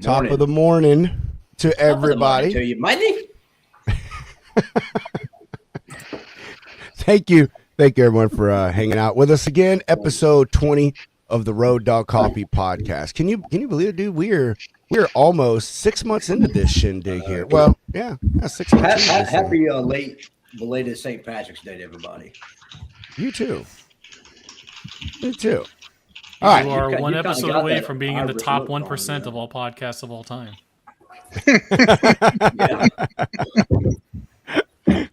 Top of the morning to everybody. To you, Monday. Thank you everyone for hanging out with us again. Episode 20 of the Road Dog Coffee podcast. Can you believe it, dude? We're almost 6 months into this shindig here. Well, yeah 6 months. Happy belated St. Patrick's Day to everybody. You too. All right. You are one episode away from being in the top 1% of all podcasts of all time. Yeah. Did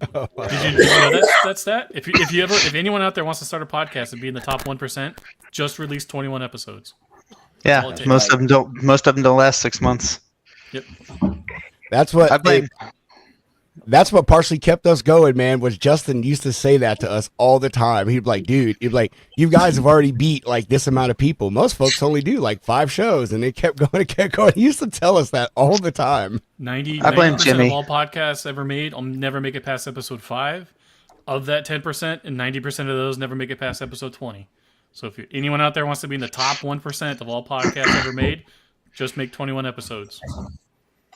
you know that's that? If anyone out there wants to start a podcast and be in the top 1%, just release 21 episodes. Yeah, most of them don't last 6 months. Yep. That's what partially kept us going, man, was Justin used to say that to us all the time. He'd be like, dude, you guys have already beat like this amount of people. Most folks only do like 5 shows, and it kept going. He used to tell us that all the time. 90% of all podcasts ever made will never make it past episode 5. Of that 10%, and 90% of those never make it past episode 20. So if anyone out there wants to be in the top 1% of all podcasts ever made, just make 21 episodes.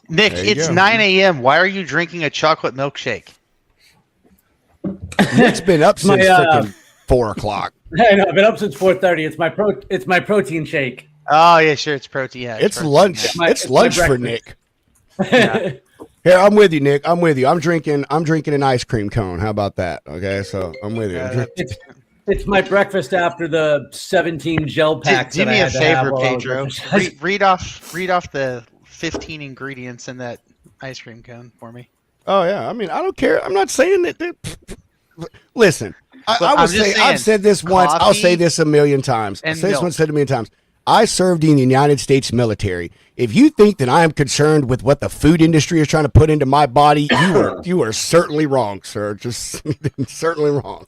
Nick, it's 9 a.m. Why are you drinking a chocolate milkshake? Nick's been up since freaking 4 o'clock. I know, I've been up since 4:30. It's my protein shake. Oh yeah, sure, it's protein. Yeah, it's protein. lunch. It's lunch for Nick. Yeah. Here, I'm with you, Nick. I'm with you. I'm drinking an ice cream cone. How about that? Okay, so I'm with you. It's my breakfast after the 17 gel packs. Do me a favor, Pedro. Read off the 15 ingredients in that ice cream cone for me. Oh yeah, I mean, I don't care. I'm not saying that. Listen, I've said this once. I'll say this a million times. I'll say this once, said a million times. I served in the United States military. If you think that I am concerned with what the food industry is trying to put into my body, you are certainly wrong, sir. Just certainly wrong.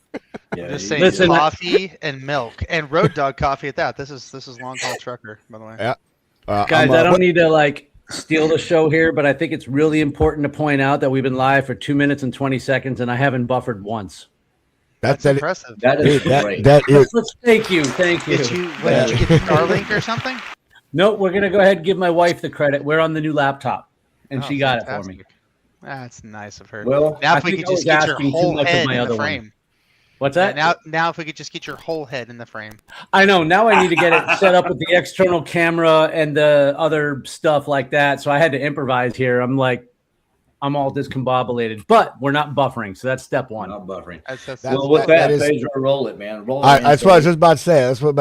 Yeah, just saying, coffee and milk and Road Dog coffee at that. This is Long Haul Trucker, by the way. Yeah. Guys, I don't need to steal the show here, but I think it's really important to point out that we've been live for 2 minutes and 20 seconds, and I haven't buffered once. That's impressive. That is great. That is. Thank you. Did you get Starlink or something? No, we're gonna go ahead and give my wife the credit. We're on the new laptop, and she got it for me. That's nice of her. Well, now if we could just get your whole head in the frame. What's that? Now if we could just get your whole head in the frame. I know. Now I need to get it set up with the external camera and the other stuff like that. So I had to improvise here. I'm all discombobulated, but we're not buffering, so that's step one. Not buffering. Well, with that, Pedro, roll it, man. Roll it. That's what I was just about to say. That's what.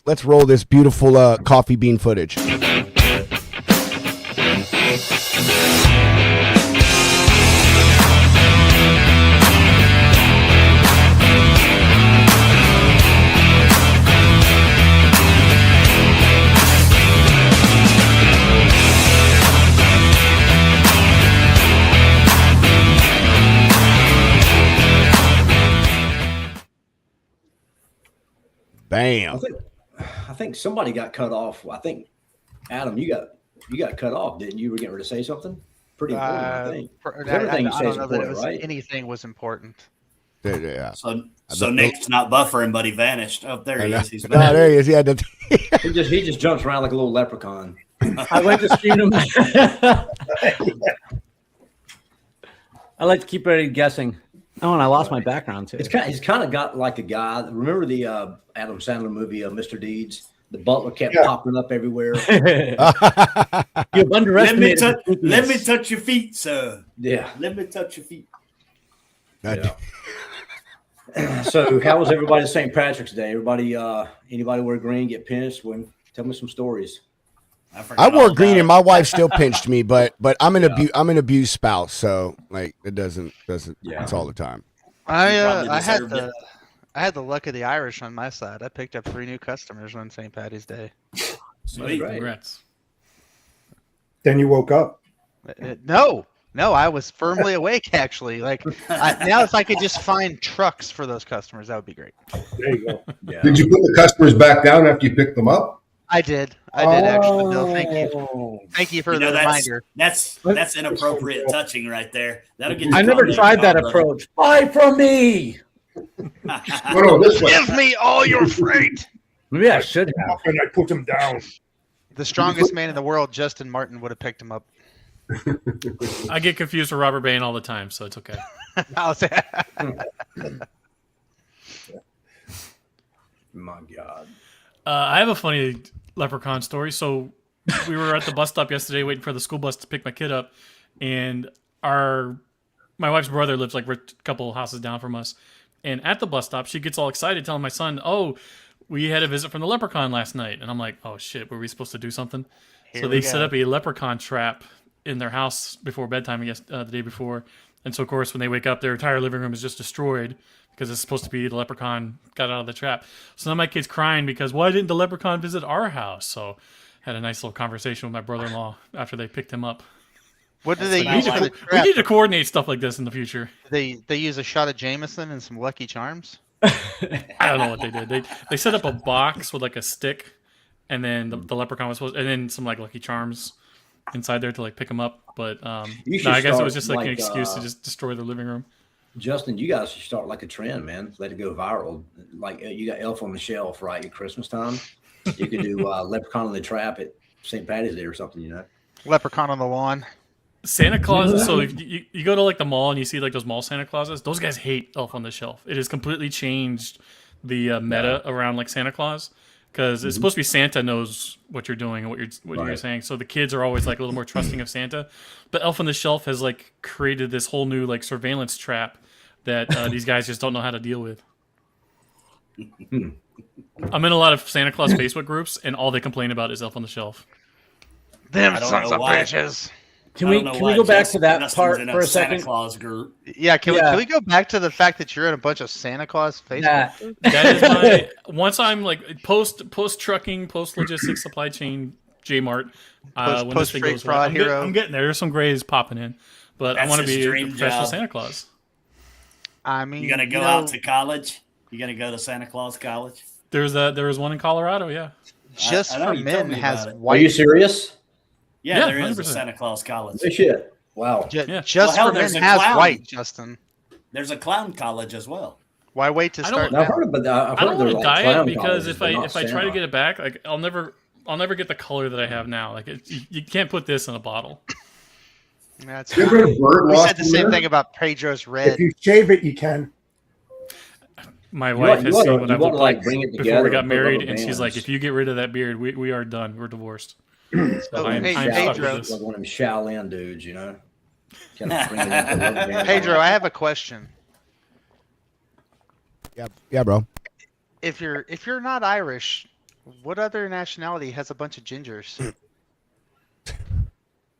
Let's roll this beautiful coffee bean footage. Bam. I think somebody got cut off. I think Adam, you got cut off, didn't you? You were getting ready to say something pretty important. I think everything you say is important, right? Anything was important. Yeah. So Nick's not buffering, but he vanished. Oh, there he is. He's back. There he is. Yeah. he just jumps around like a little leprechaun. I went to stream him. I like to keep everybody guessing. Oh, and I lost my background too. He's kind of got like a guy. Remember the Adam Sandler movie, Mr. Deeds? The butler kept popping up everywhere. You've underestimated. Let me touch your feet, sir. Yeah. Let me touch your feet. Yeah. So, how was everybody's St. Patrick's Day? Anybody wear green, get pinched? Tell me some stories. I wore green and my wife still pinched me, but I'm an abused spouse, so it doesn't. Yeah. It's all the time. I had the luck of the Irish on my side. I picked up 3 new customers on St. Patty's Day. Sweet, congrats. Then you woke up. No, I was firmly awake actually. Now if I could just find trucks for those customers, that would be great. There you go. Yeah. Did you put the customers back down after you picked them up? I did actually. No, thank you. Thank you for the reminder. That's inappropriate touching right there. That'll get. I never tried that approach. Buy from me. No, this way. Give me all your freight. Maybe I should have. And I put them down. The strongest man in the world, Justin Martin, would have picked him up. I get confused with Robert Bain all the time, so it's okay. I'll say. My God. I have a funny leprechaun story. So we were at the bus stop yesterday waiting for the school bus to pick my kid up, and my wife's brother lives like a couple houses down from us. And at the bus stop, she gets all excited telling my son, "Oh, we had a visit from the leprechaun last night." And I'm like, "Oh shit, were we supposed to do something?" So they set up a leprechaun trap in their house before bedtime, I guess, the day before. And so, of course, when they wake up, their entire living room is just destroyed because it's supposed to be the leprechaun got out of the trap. So now my kid's crying because, why didn't the leprechaun visit our house? So had a nice little conversation with my brother-in-law after they picked him up. What do they use for the trap? We need to coordinate stuff like this in the future. They use a shot of Jameson and some Lucky Charms? I don't know what they did. They set up a box with like a stick, and then the leprechaun was supposed, and then some like Lucky Charms inside there to like pick them up. But no, I guess it was just like an excuse to just destroy the living room. Justin, you guys should start like a trend, man. Let it go viral. Like you got Elf on the Shelf, right? At Christmas time, you could do Leprechaun in the Trap at St. Patty's Day or something, you know. Leprechaun on the lawn. Santa Claus. So if you go to like the mall and you see like those mall Santa Clauses, those guys hate Elf on the Shelf. It has completely changed the meta around like Santa Claus, because it's supposed to be Santa knows what you're doing and what you're saying. So the kids are always like a little more trusting of Santa. But Elf on the Shelf has like created this whole new like surveillance trap that these guys just don't know how to deal with. I'm in a lot of Santa Claus Facebook groups, and all they complain about is Elf on the Shelf. Them sons of bitches. Can we go back to that part for a second? Santa Claus group. Yeah, can we go back to the fact that you're in a bunch of Santa Claus Facebook? That is my once I'm like post trucking, post logistics, supply chain, J-Mart. When this thing goes right, I'm getting there. There's some grays popping in, but I want to be a professional Santa Claus. I mean, you gonna go out to college? You gonna go to Santa Claus College? There was one in Colorado. Yeah, just for men has white. Are you serious? Yeah, there is a Santa Claus College. Oh, shit. Wow. Just for men has white, Justin. There's a clown college as well. Why wait to start? I've heard of it. I don't want to dye it because if I try to get it back, like I'll never get the color that I have now. Like you can't put this in a bottle. That's we said the same thing about Pedro's red. If you shave it, you can. My wife has seen what I looked like before we got married, and she's like, "If you get rid of that beard, we are done. We're divorced." So I'm Pedro, like one of them Shaolin dudes, you know. Pedro, I have a question. Yeah, bro. If you're not Irish, what other nationality has a bunch of gingers?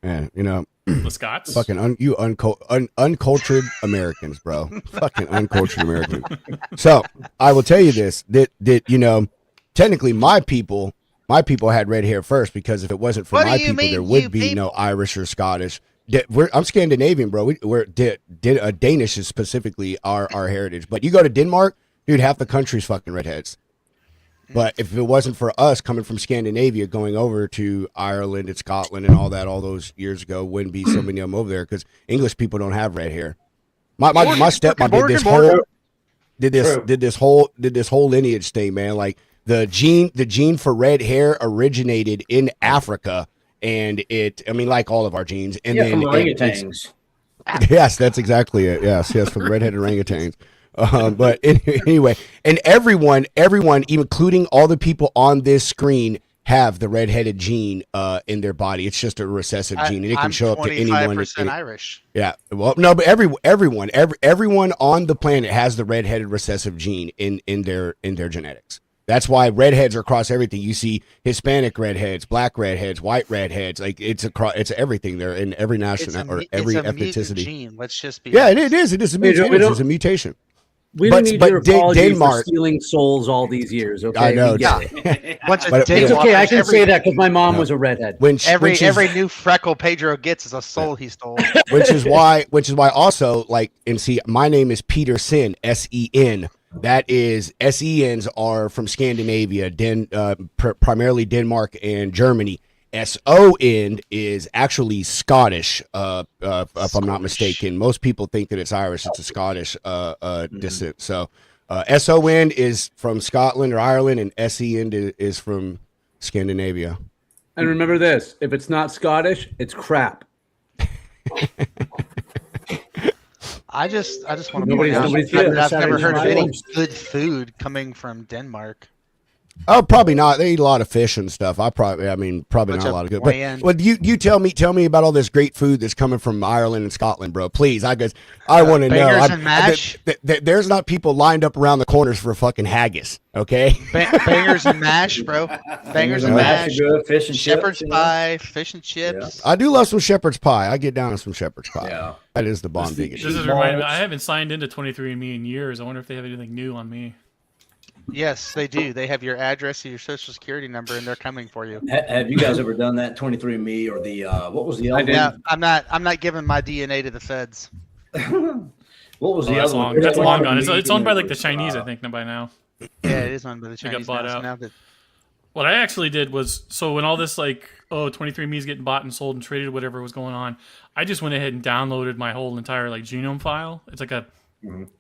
Man, you know, the Scots. Fucking uncultured Americans, bro. Fucking uncultured Americans. So I will tell you this: that you know, technically my people had red hair first, because if it wasn't for my people, there would be no Irish or Scottish. I'm Scandinavian, bro. Danish is specifically our heritage. But you go to Denmark, dude, half the country's fucking redheads. But if it wasn't for us coming from Scandinavia, going over to Ireland and Scotland and all that, all those years ago, wouldn't be so many of them over there, because English people don't have red hair. My stepmom did this whole lineage thing, man. Like the gene for red hair originated in Africa, and like all of our genes, and then from orangutans. Yes, that's exactly it. Yes, from redheaded orangutans. But anyway, and everyone, including all the people on this screen, have the redheaded gene in their body. It's just a recessive gene, and it can show up to anyone. 25% Irish. Yeah, well, no, but everyone on the planet has the redheaded recessive gene in their genetics. That's why redheads are across everything. You see Hispanic redheads, black redheads, white redheads. Like it's everything. They're in every national or every ethnicity. Gene. Let's just be. Yeah, it is. It is a mutation. It's a mutation. We don't need your apology for stealing souls all these years. Okay, I know. It's okay. I can say that because my mom was a redhead. Every new freckle Pedro gets is a soul he stole. Which is why also, like, and see, my name is Peter Sen, S-E-N. That is, S-E-Ns are from Scandinavia, primarily Denmark and Germany. S-O-N is actually Scottish, if I'm not mistaken. Most people think that it's Irish. It's a Scottish descent. So S-O-N is from Scotland or Ireland, and S-E-N is from Scandinavia. And remember this: if it's not Scottish, it's crap. I just want to point out I've never heard of any good food coming from Denmark. Oh, probably not. They eat a lot of fish and stuff. Probably not a lot of good. But well, you tell me about all this great food that's coming from Ireland and Scotland, bro. Please, I want to know. Bangers and mash. There's not people lined up around the corners for a fucking haggis. Okay. Bangers and mash, bro. Bangers and mash. Good fish and shepherd's chips, pie, fish and chips. Yeah. I do love some shepherd's pie. I get down on some shepherd's pie. Yeah. That is the bomb vegan. This is reminding me. I haven't signed into 23andMe in years. I wonder if they have anything new on me. Yes, they do. They have your address and your social security number, and they're coming for you. Have you guys ever done that 23andMe or the what was the other one? I'm not giving my DNA to the feds. What was the other one? That's long gone. It's owned by like the Chinese, I think, by now. Yeah, it is owned by the Chinese. It got bought out. Now that... What I actually did was, so when all this 23andMe is getting bought and sold and traded, whatever was going on, I just went ahead and downloaded my whole entire genome file. It's like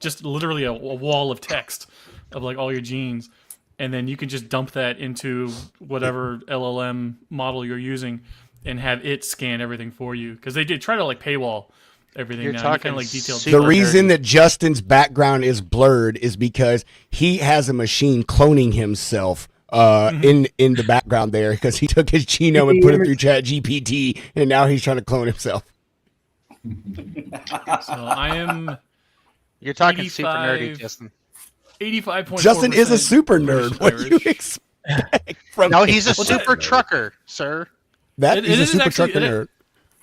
just literally a wall of text of all your genes, and then you can just dump that into whatever LLM model you're using and have it scan everything for you, because they did try to paywall everything. You're now talking you kind of detailed. The reason that Justin's background is blurred is because he has a machine cloning himself in the background there, because he took his genome and put it through ChatGPT, and now he's trying to clone himself. So I am. You're talking super nerdy, Justin. 85.4%. Justin is a super nerd. What do you expect from No, he's a super trucker, sir. He's a super trucker nerd.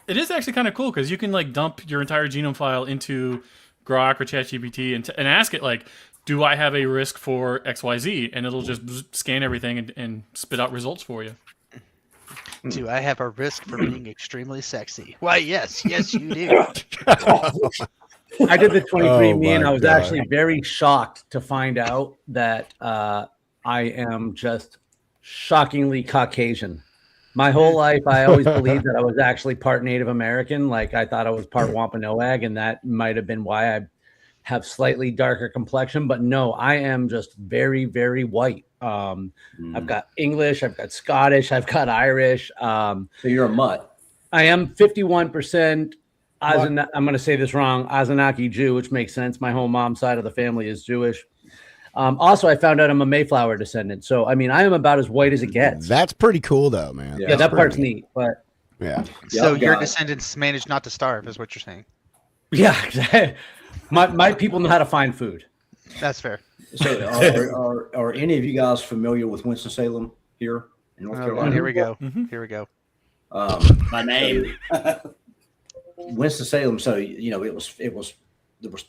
It is actually kind of cool because you can dump your entire genome file into Grok or ChatGPT and ask it do I have a risk for XYZ? And it'll just scan everything and spit out results for you. Do I have a risk for being extremely sexy? Why, yes, you do. I did the 23andMe, and I was actually very shocked to find out that I am just shockingly Caucasian. My whole life, I always believed that I was actually part Native American. I thought I was part Wampanoag, and that might have been why I have slightly darker complexion. But no, I am just very, very white. I've got English, I've got Scottish, I've got Irish. So you're a mutt. I am 51%. I'm going to say this wrong. Azenaki Jew, which makes sense. My whole mom's side of the family is Jewish. Also, I found out I'm a Mayflower descendant. So, I am about as white as it gets. That's pretty cool, though, man. Yeah, that part's neat. But yeah. So your descendants managed not to starve, is what you're saying? Yeah, my people know how to find food. That's fair. So, are any of you guys familiar with Winston-Salem here in North Carolina? Here we go. Mm-hmm. Here we go. My name. Winston-Salem. So there was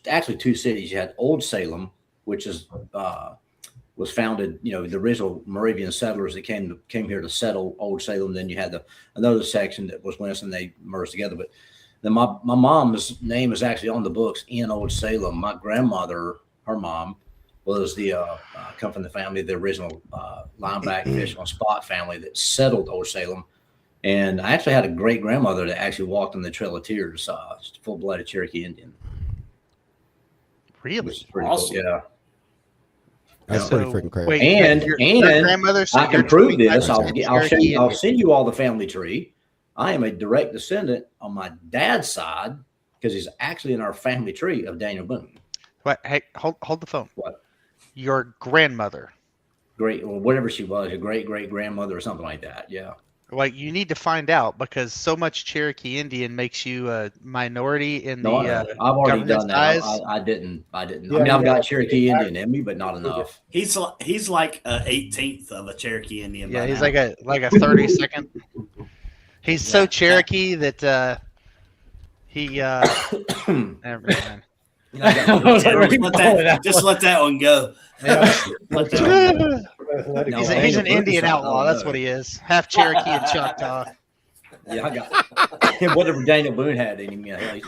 actually two cities. You had Old Salem, which was founded. The original Moravian settlers that came here to settle Old Salem. Then you had another section that was Winston. They merged together. But then my mom's name is actually on the books in Old Salem. My grandmother, her mom, was come from the family, the original lineback fish on spot family that settled Old Salem. And I actually had a great grandmother that actually walked on the Trail of Tears, full-blooded Cherokee Indian. Really? Awesome. Cool. Yeah. That's pretty freaking crazy. Wait, and grandmother, I can prove this. I'll send you all the family tree. I am a direct descendant on my dad's side, because he's actually in our family tree, of Daniel Boone. What? Hey, hold the phone. What? Your grandmother. Whatever she was, a great-great-grandmother or something like that. Yeah. You need to find out, because so much Cherokee Indian makes you a minority in I've already done that. I didn't. Yeah, I've got Cherokee Indian in me, but not enough. He's like an 18th of a Cherokee Indian. Yeah, he's like a 32nd. He's so Cherokee that he. Never mind. Just let that one go. He's an Indian outlaw. That's what he is. Half Cherokee and Choctaw. Yeah, I got whatever Daniel Boone had in him. Yeah,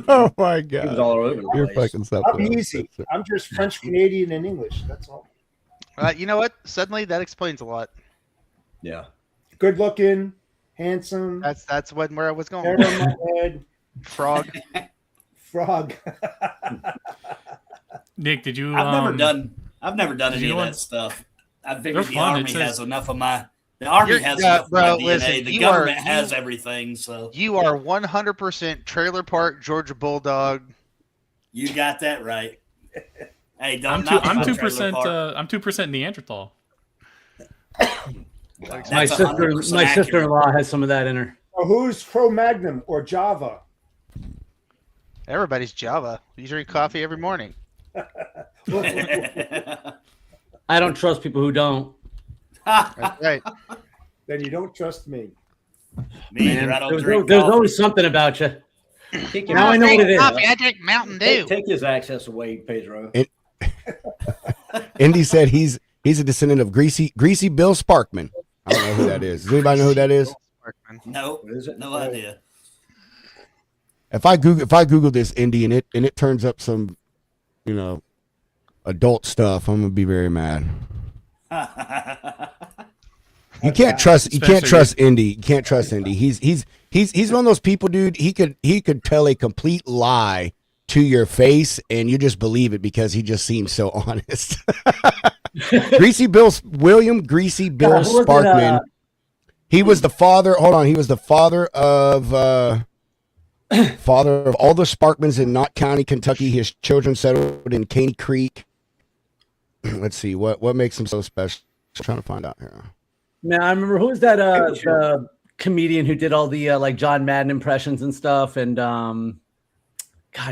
oh my God, he was all over the place. You're fucking stuff. I'm easy. I'm just French Canadian and English. That's all. You know what? Suddenly that explains a lot. Yeah. Good looking, handsome. That's where I was going. Hair on my head. Frog. Nick, did you? I've never done any of that stuff. I figured the Army has enough of my The Army has bro, DNA. listen, The government has everything. So you are 100% trailer park Georgia Bulldog. You got that right. Hey, I'm 2%. I'm 2% Neanderthal. My sister-in-law has some of that in her. Well, who's Cro-Magnon or Java? Everybody's Java. You drink coffee every morning. I don't trust people who don't. That's right. Then you don't trust me. There's always something about you. Now I know what it is. Coffee, I drink Mountain Dew. Take his access away, Pedro. Indy said he's a descendant of Greasy Bill Sparkman. I don't know who that is. Does anybody know who that is? No, what is it? No idea. If I Google this, Indy, and it turns up some, adult stuff, I'm gonna be very mad. You can't trust Indy. You can't trust Indy. He's one of those people, dude. He could tell a complete lie to your face, and you just believe it because he just seems so honest. William Greasy Bill Sparkman. He was the father. Hold on, he was the father of all the Sparkmans in Knott County, Kentucky. His children settled in Caney Creek. Let's see what makes him so special. I'm trying to find out here. Man, I remember who was that the comedian who did all the like John Madden impressions and stuff, and God,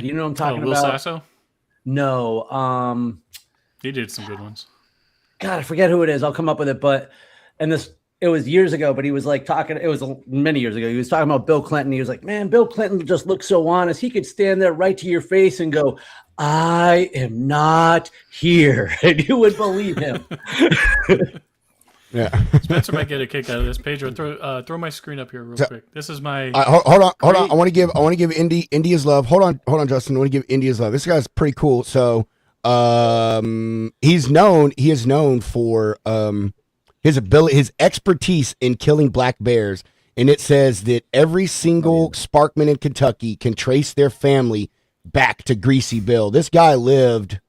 you know what I'm talking Will about? Will Sasso? No, he did some good ones. God, I forget who it is. I'll come up with it, it was years ago, but he was like talking, it was many years ago. He was talking about Bill Clinton. He was like, man, Bill Clinton just looks so honest. He could stand there right to your face and go, I am not here. And you would believe him. Yeah. Spencer might get a kick out of this. Pedro, throw my screen up here real quick. This is my. Hold on. I want to give Indy his love. Hold on, Justin. I want to give Indy his love. This guy's pretty cool. So, he is known for his ability, his expertise in killing black bears. And it says that every single Sparkman in Kentucky can trace their family back to Greasy Bill. This guy lived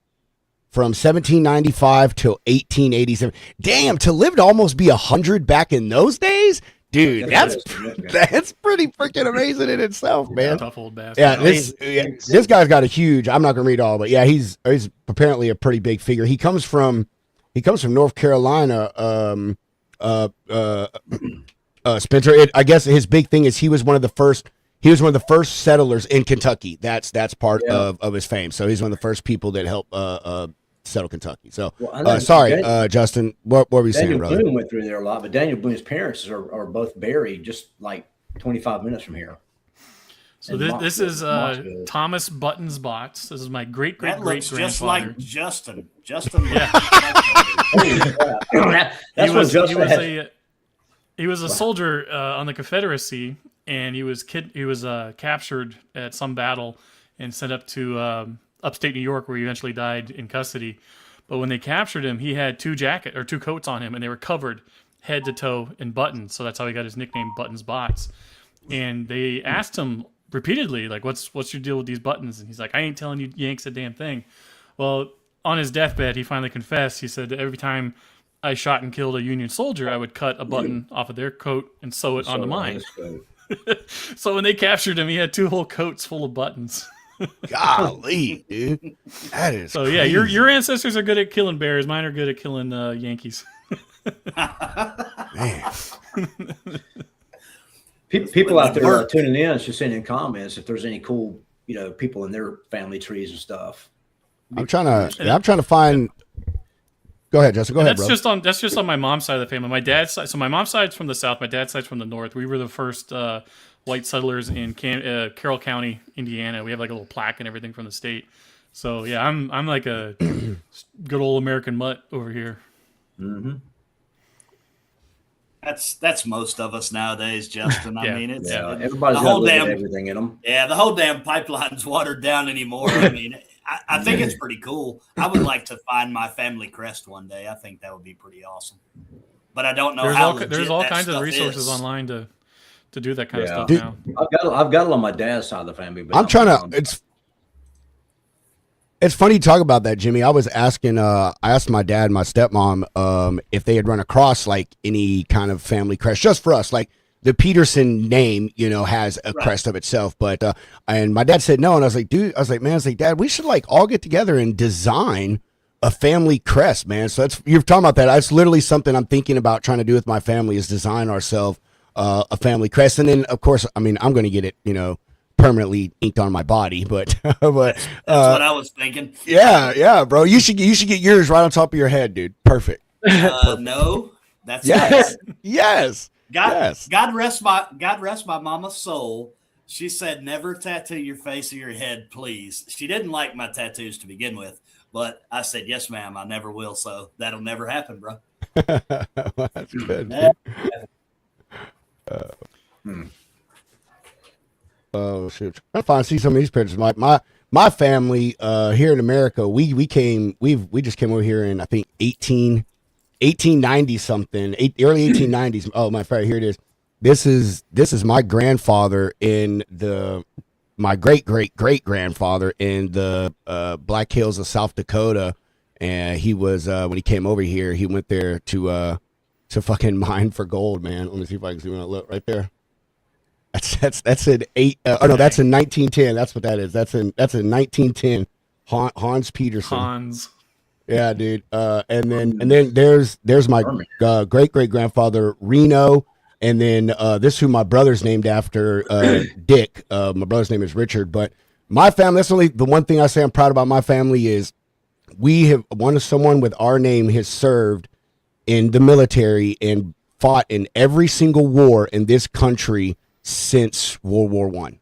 from 1795 till 1887. Damn, to live to almost be 100 back in those days? Dude, that's pretty freaking amazing in itself, man. Tough old bastard. Yeah, this guy's got a huge, I'm not going to read all, but yeah, he's apparently a pretty big figure. He comes from North Carolina, Spencer. I guess his big thing is he was one of the first settlers in Kentucky. That's part of his fame. So he's one of the first people that helped settle Kentucky. So Justin, what were you saying, brother? Daniel Boone went through there a lot, but Daniel Boone's parents are both buried just like 25 minutes from here. So this is Thomas Buttons Botts. This is my great grandfather. Just like Justin. Justin. Yeah. He was a soldier on the Confederacy, and he was captured at some battle and sent up to upstate New York, where he eventually died in custody. But when they captured him, he had two coats on him, and they were covered head to toe in buttons. So that's how he got his nickname, Buttons Botts. And they asked him repeatedly, like, what's your deal with these buttons? And he's like, I ain't telling you Yanks a damn thing. Well, on his deathbed, he finally confessed. He said that every time I shot and killed a Union soldier, I would cut a button off of their coat and sew it onto mine. So when they captured him, he had two whole coats full of buttons. Golly, dude. That is so. Crazy. Yeah, your ancestors are good at killing bears. Mine are good at killing Yankees. Man. People out there tuning in should send in comments if there's any cool, people in their family trees and stuff. I'm trying to find. Go ahead, Justin. Go ahead, bro. That's just on my mom's side of the family. My dad's side. So my mom's side's from the south. My dad's side's from the north. We were the first white settlers in Carroll County, Indiana. We have like a little plaque and everything from the state. So yeah, I'm like a good old American mutt over here. Mm-hmm. That's most of us nowadays, Justin. I mean, it's everybody's got everything in them. Yeah, the whole damn pipeline's watered down anymore. I mean, I think it's pretty cool. I would like to find my family crest one day. I think that would be pretty awesome. But I don't know there's all kinds of resources online to do that kind of stuff now. I've got it on my dad's side of the family, but I'm trying to. It's funny you talk about that, Jimmy. I was asking, I asked my dad and my stepmom if they had run across like any kind of family crest just for us, like the Peterson name, has a crest of itself. But and my dad said no, and I was like, Dad, we should like all get together and design a family crest, man. So you're talking about that. That's literally something I'm thinking about trying to do with my family is design ourselves a family crest, and then of course, I'm going to get it, permanently inked on my body, but that's what I was thinking. Yeah, bro. You should get yours right on top of your head, dude. Perfect. Perfect. No, that's yes. God rest my mama's soul. She said, "Never tattoo your face or your head, please." She didn't like my tattoos to begin with, but I said, "Yes, ma'am, I never will." So that'll never happen, bro. Well, that's good. Oh shit! I'm trying to see some of these pictures. My family here in America, we just came over here in I think 1890 something, early 1890s. Oh my friend, here it is. This is my grandfather my great grandfather in the Black Hills of South Dakota, and he was when he came over here, he went there to fucking mine for gold, man. Let me see if I can zoom out. Look right there. That's an 1910. That's what that is. That's in 1910. Hans Peterson. Hans. Yeah, dude. And then there's my great grandfather Reno, and then this is who my brother's named after, Dick. My brother's name is Richard. But my family, that's only the one thing I say I'm proud about my family is we have someone with our name has served in the military and fought in every single war in this country since World War I.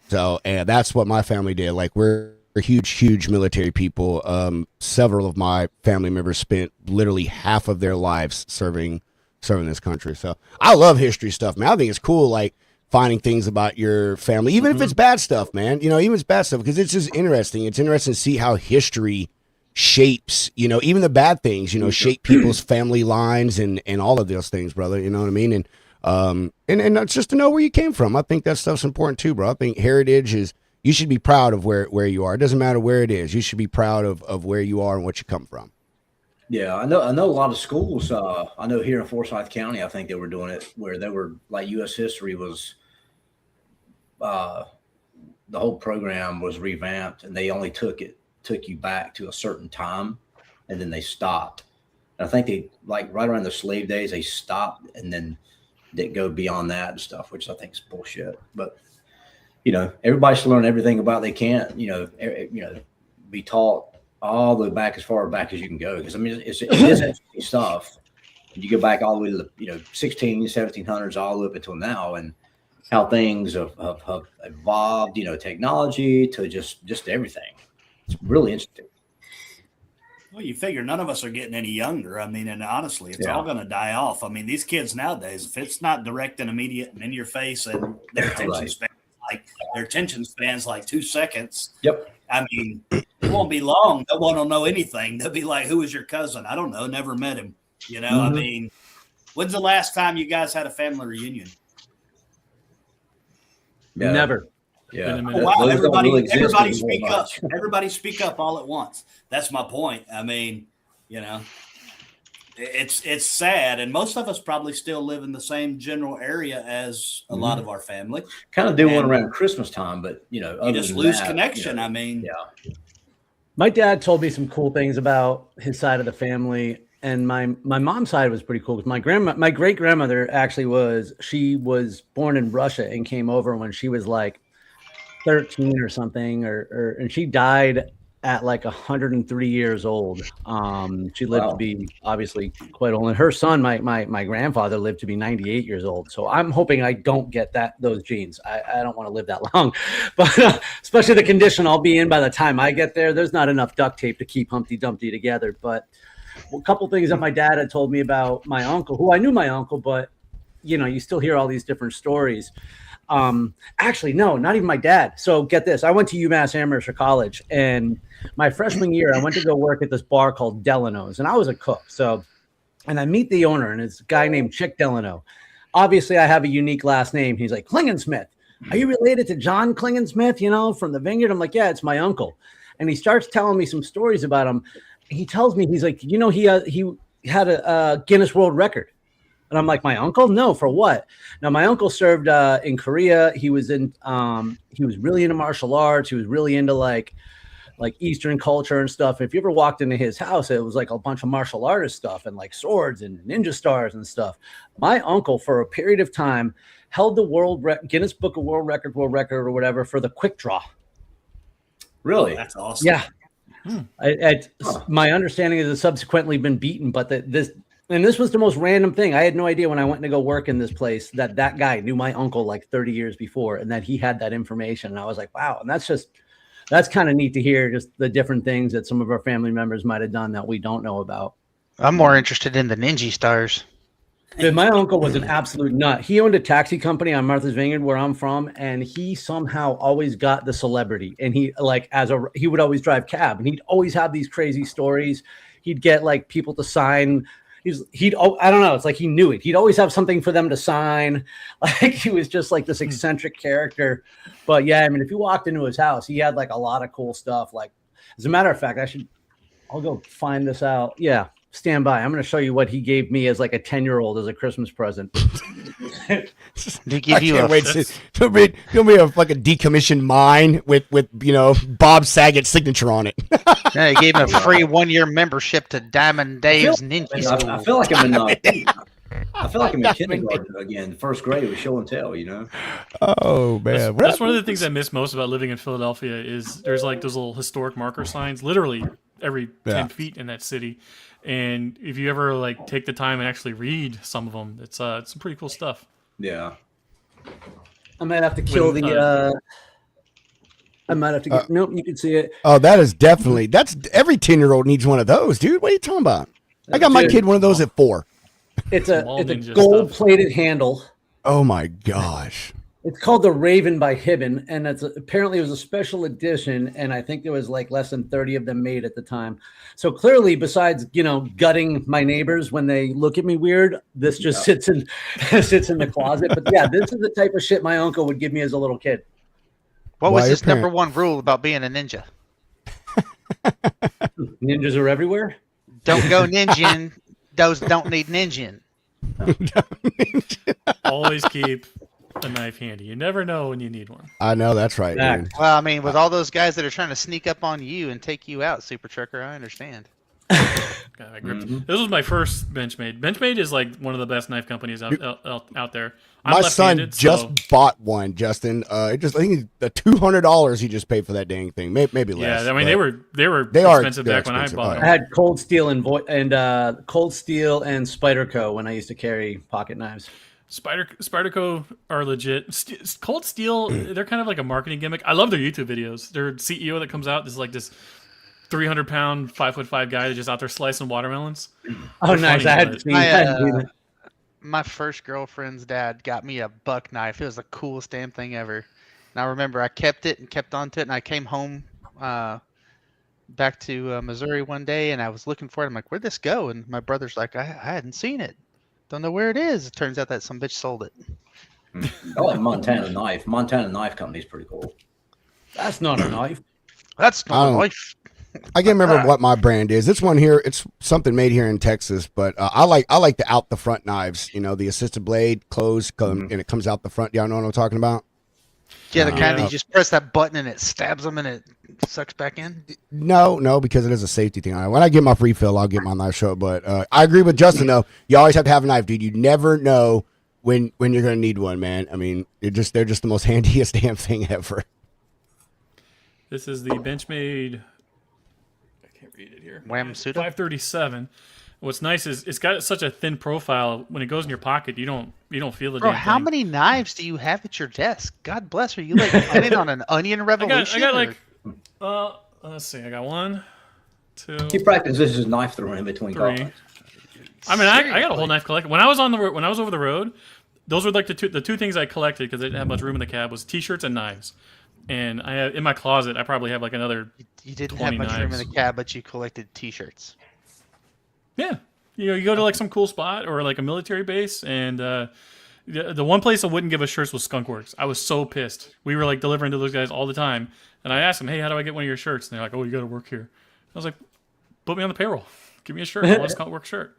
So, and that's what my family did. Like we're huge military people. Several of my family members spent literally half of their lives serving this country. So I love history stuff, man. I think it's cool, like finding things about your family, even if it's bad stuff, man. Even if it's bad stuff, because it's just interesting. It's interesting to see how history shapes, even the bad things, shape people's family lines and all of those things, brother. You know what I mean? And it's just to know where you came from. I think that stuff's important too, bro. I think heritage is, you should be proud of where you are. It doesn't matter where it is. You should be proud of where you are and what you come from. Yeah, I know a lot of schools. I know here in Forsyth County, I think they were doing it where they were like U.S. history was, the whole program was revamped, and they only took you back to a certain time, and then they stopped. And I think they like right around the slave days they stopped, and then didn't go beyond that and stuff, which I think is bullshit. But everybody should learn everything about they can't, be taught all the way back as far back as you can go. Because I mean, it is interesting stuff. You go back all the way to the 1700s, all the way up until now, and how things have evolved. Technology to just everything. It's really interesting. Well, you figure none of us are getting any younger. I mean, and honestly, it's all going to die off. I mean, these kids nowadays, if it's not direct and immediate and in your face, and their attention spans like 2 seconds. Yep. I mean, it won't be long. No one will know anything. They'll be like, "Who is your cousin?" I don't know. Never met him. I mean, when's the last time you guys had a family reunion? Yeah. Never. Yeah. Oh, wow. Everybody speak up. Everybody speak up all at once. That's my point. I mean, it's sad, and most of us probably still live in the same general area as a lot of our family. Kind of do one around Christmas time, but you just lose connection. I mean, my dad told me some cool things about his side of the family, and my mom's side was pretty cool because my great grandmother actually was born in Russia and came over when she was like 13 or something, and she died at like 103 years old. She lived to be obviously quite old, and her son, my grandfather, lived to be 98 years old. So I'm hoping I don't get those genes. I don't want to live that long, but especially the condition I'll be in by the time I get there. There's not enough duct tape to keep Humpty Dumpty together. But a couple things that my dad had told me about my uncle, who I knew my uncle, but you still hear all these different stories. Actually, no, not even my dad. So get this. I went to UMass Amherst for college, and my freshman year, I went to go work at this bar called Delano's, and I was a cook. And I meet the owner, and it's a guy named Chick Delano. Obviously, I have a unique last name. He's like, Klingensmith. Are you related to John Klingensmith, from the Vineyard? I'm like, yeah, it's my uncle. And he starts telling me some stories about him. He tells me, he's like, he had a Guinness World Record. And I'm like, my uncle? No, for what? Now, my uncle served in Korea. He was really into martial arts. He was really into like Eastern culture and stuff. If you ever walked into his house, it was like a bunch of martial artist stuff and like swords and ninja stars and stuff. My uncle, for a period of time, held the Guinness Book of World Record or whatever for the quick draw. Really? That's awesome. Yeah. My understanding is it's subsequently been beaten, but this was the most random thing. I had no idea when I went to go work in this place that guy knew my uncle like 30 years before and that he had that information. And I was like, wow. And that's kind of neat to hear, just the different things that some of our family members might have done that we don't know about. I'm more interested in the ninja stars. Dude, my uncle was an absolute nut. He owned a taxi company on Martha's Vineyard, where I'm from, and he somehow always got the celebrity. And he would always drive cab, and he'd always have these crazy stories. He'd get like people to sign. I don't know. It's like he knew it. He'd always have something for them to sign. Like he was just like this eccentric character. But yeah, I mean, if you walked into his house, he had like a lot of cool stuff. Like, as a matter of fact, I'll go find this out. Yeah, stand by. I'm going to show you what he gave me as like a 10-year-old as a Christmas present. They give you it'll be like a decommissioned mine with Bob Saget's signature on it. Yeah, he gave him a free 1-year membership to Diamond Dave's Ninja School. I feel like I'm in kindergarten again, first grade with show and tell, Oh man, that's one of the things I miss most about living in Philadelphia is there's like those little historic marker signs, literally every 10 feet in that city. And if you ever like take the time and actually read some of them, it's some pretty cool stuff. Yeah. I might have to kill I might have to get. Nope, you can see it. Oh, that's every 10-year-old needs one of those, dude. What are you talking about? I got my kid one of those at 4. It's a gold-plated handle. Oh my gosh. It's called the Raven by Hibben, and apparently it was a special edition, and I think there was like less than 30 of them made at the time. So clearly, besides gutting my neighbors when they look at me weird, this just sits in the closet. But yeah, this is the type of shit my uncle would give me as a little kid. What was his number one rule about being a ninja? Ninjas are everywhere. Don't go ninjin. Those don't need ninjin. Always keep a knife handy. You never know when you need one. I know that's right, man. Well, I mean, with all those guys that are trying to sneak up on you and take you out, Super Trucker, I understand. God, I gripped. This was my first Benchmade. Benchmade is like one of the best knife companies out there. My son just bought one, Justin. I think the $200 he just paid for that dang thing, maybe less. Yeah, I mean they were expensive back when I bought them. I had Cold Steel and Spyderco when I used to carry pocket knives. Spyderco are legit. Cold Steel, they're kind of like a marketing gimmick. I love their YouTube videos. Their CEO that comes out is like this 300-pound, 5'5" guy that's just out there slicing watermelons. Oh, nice! I had seen that. My first girlfriend's dad got me a buck knife. It was the coolest damn thing ever. And I remember I kept it and kept on to it. And I came home back to Missouri one day, and I was looking for it. I'm like, "Where'd this go?" And my brother's like, "I hadn't seen it. Don't know where it is." It turns out that some bitch sold it. I like Montana Knife. Montana Knife Company's pretty cool. That's not a knife. That's not a knife. I can't remember what my brand is. This one here, it's something made here in Texas, but I like the out the front knives. The assisted blade closed and it comes out the front. Y'all know what I'm talking about? Yeah, the kind that you just press that button and it stabs them and it sucks back in. No, because it is a safety thing. When I get my refill, I'll get my knife shot. But I agree with Justin though. You always have to have a knife, dude. You never know when you're gonna need one, man. I mean, they're just the most handiest damn thing ever. This is the Benchmade. Read it here. Wham Suda 537. What's nice is it's got such a thin profile. When it goes in your pocket, you don't feel it. Bro, how many knives do you have at your desk? God bless her. You like planning on an onion revolution? I got like, let's see. I got 1, 2. He practices his knife throwing in between 3. calls. I mean, I got a whole knife collection. When I was over the road, those were like the two things I collected because they didn't have much room in the cab was t-shirts and knives. And I have in my closet, I probably have like another. You didn't have much room in the cab, but you collected T-shirts. Yeah, you go to like some cool spot or like a military base, and The one place that wouldn't give us shirts was Skunkworks. I was so pissed. We were like delivering to those guys all the time, and I asked them, "Hey, how do I get one of your shirts?" And they're like, "Oh, you got to work here." I was like, "Put me on the payroll. Give me a shirt. I want a Skunkworks shirt."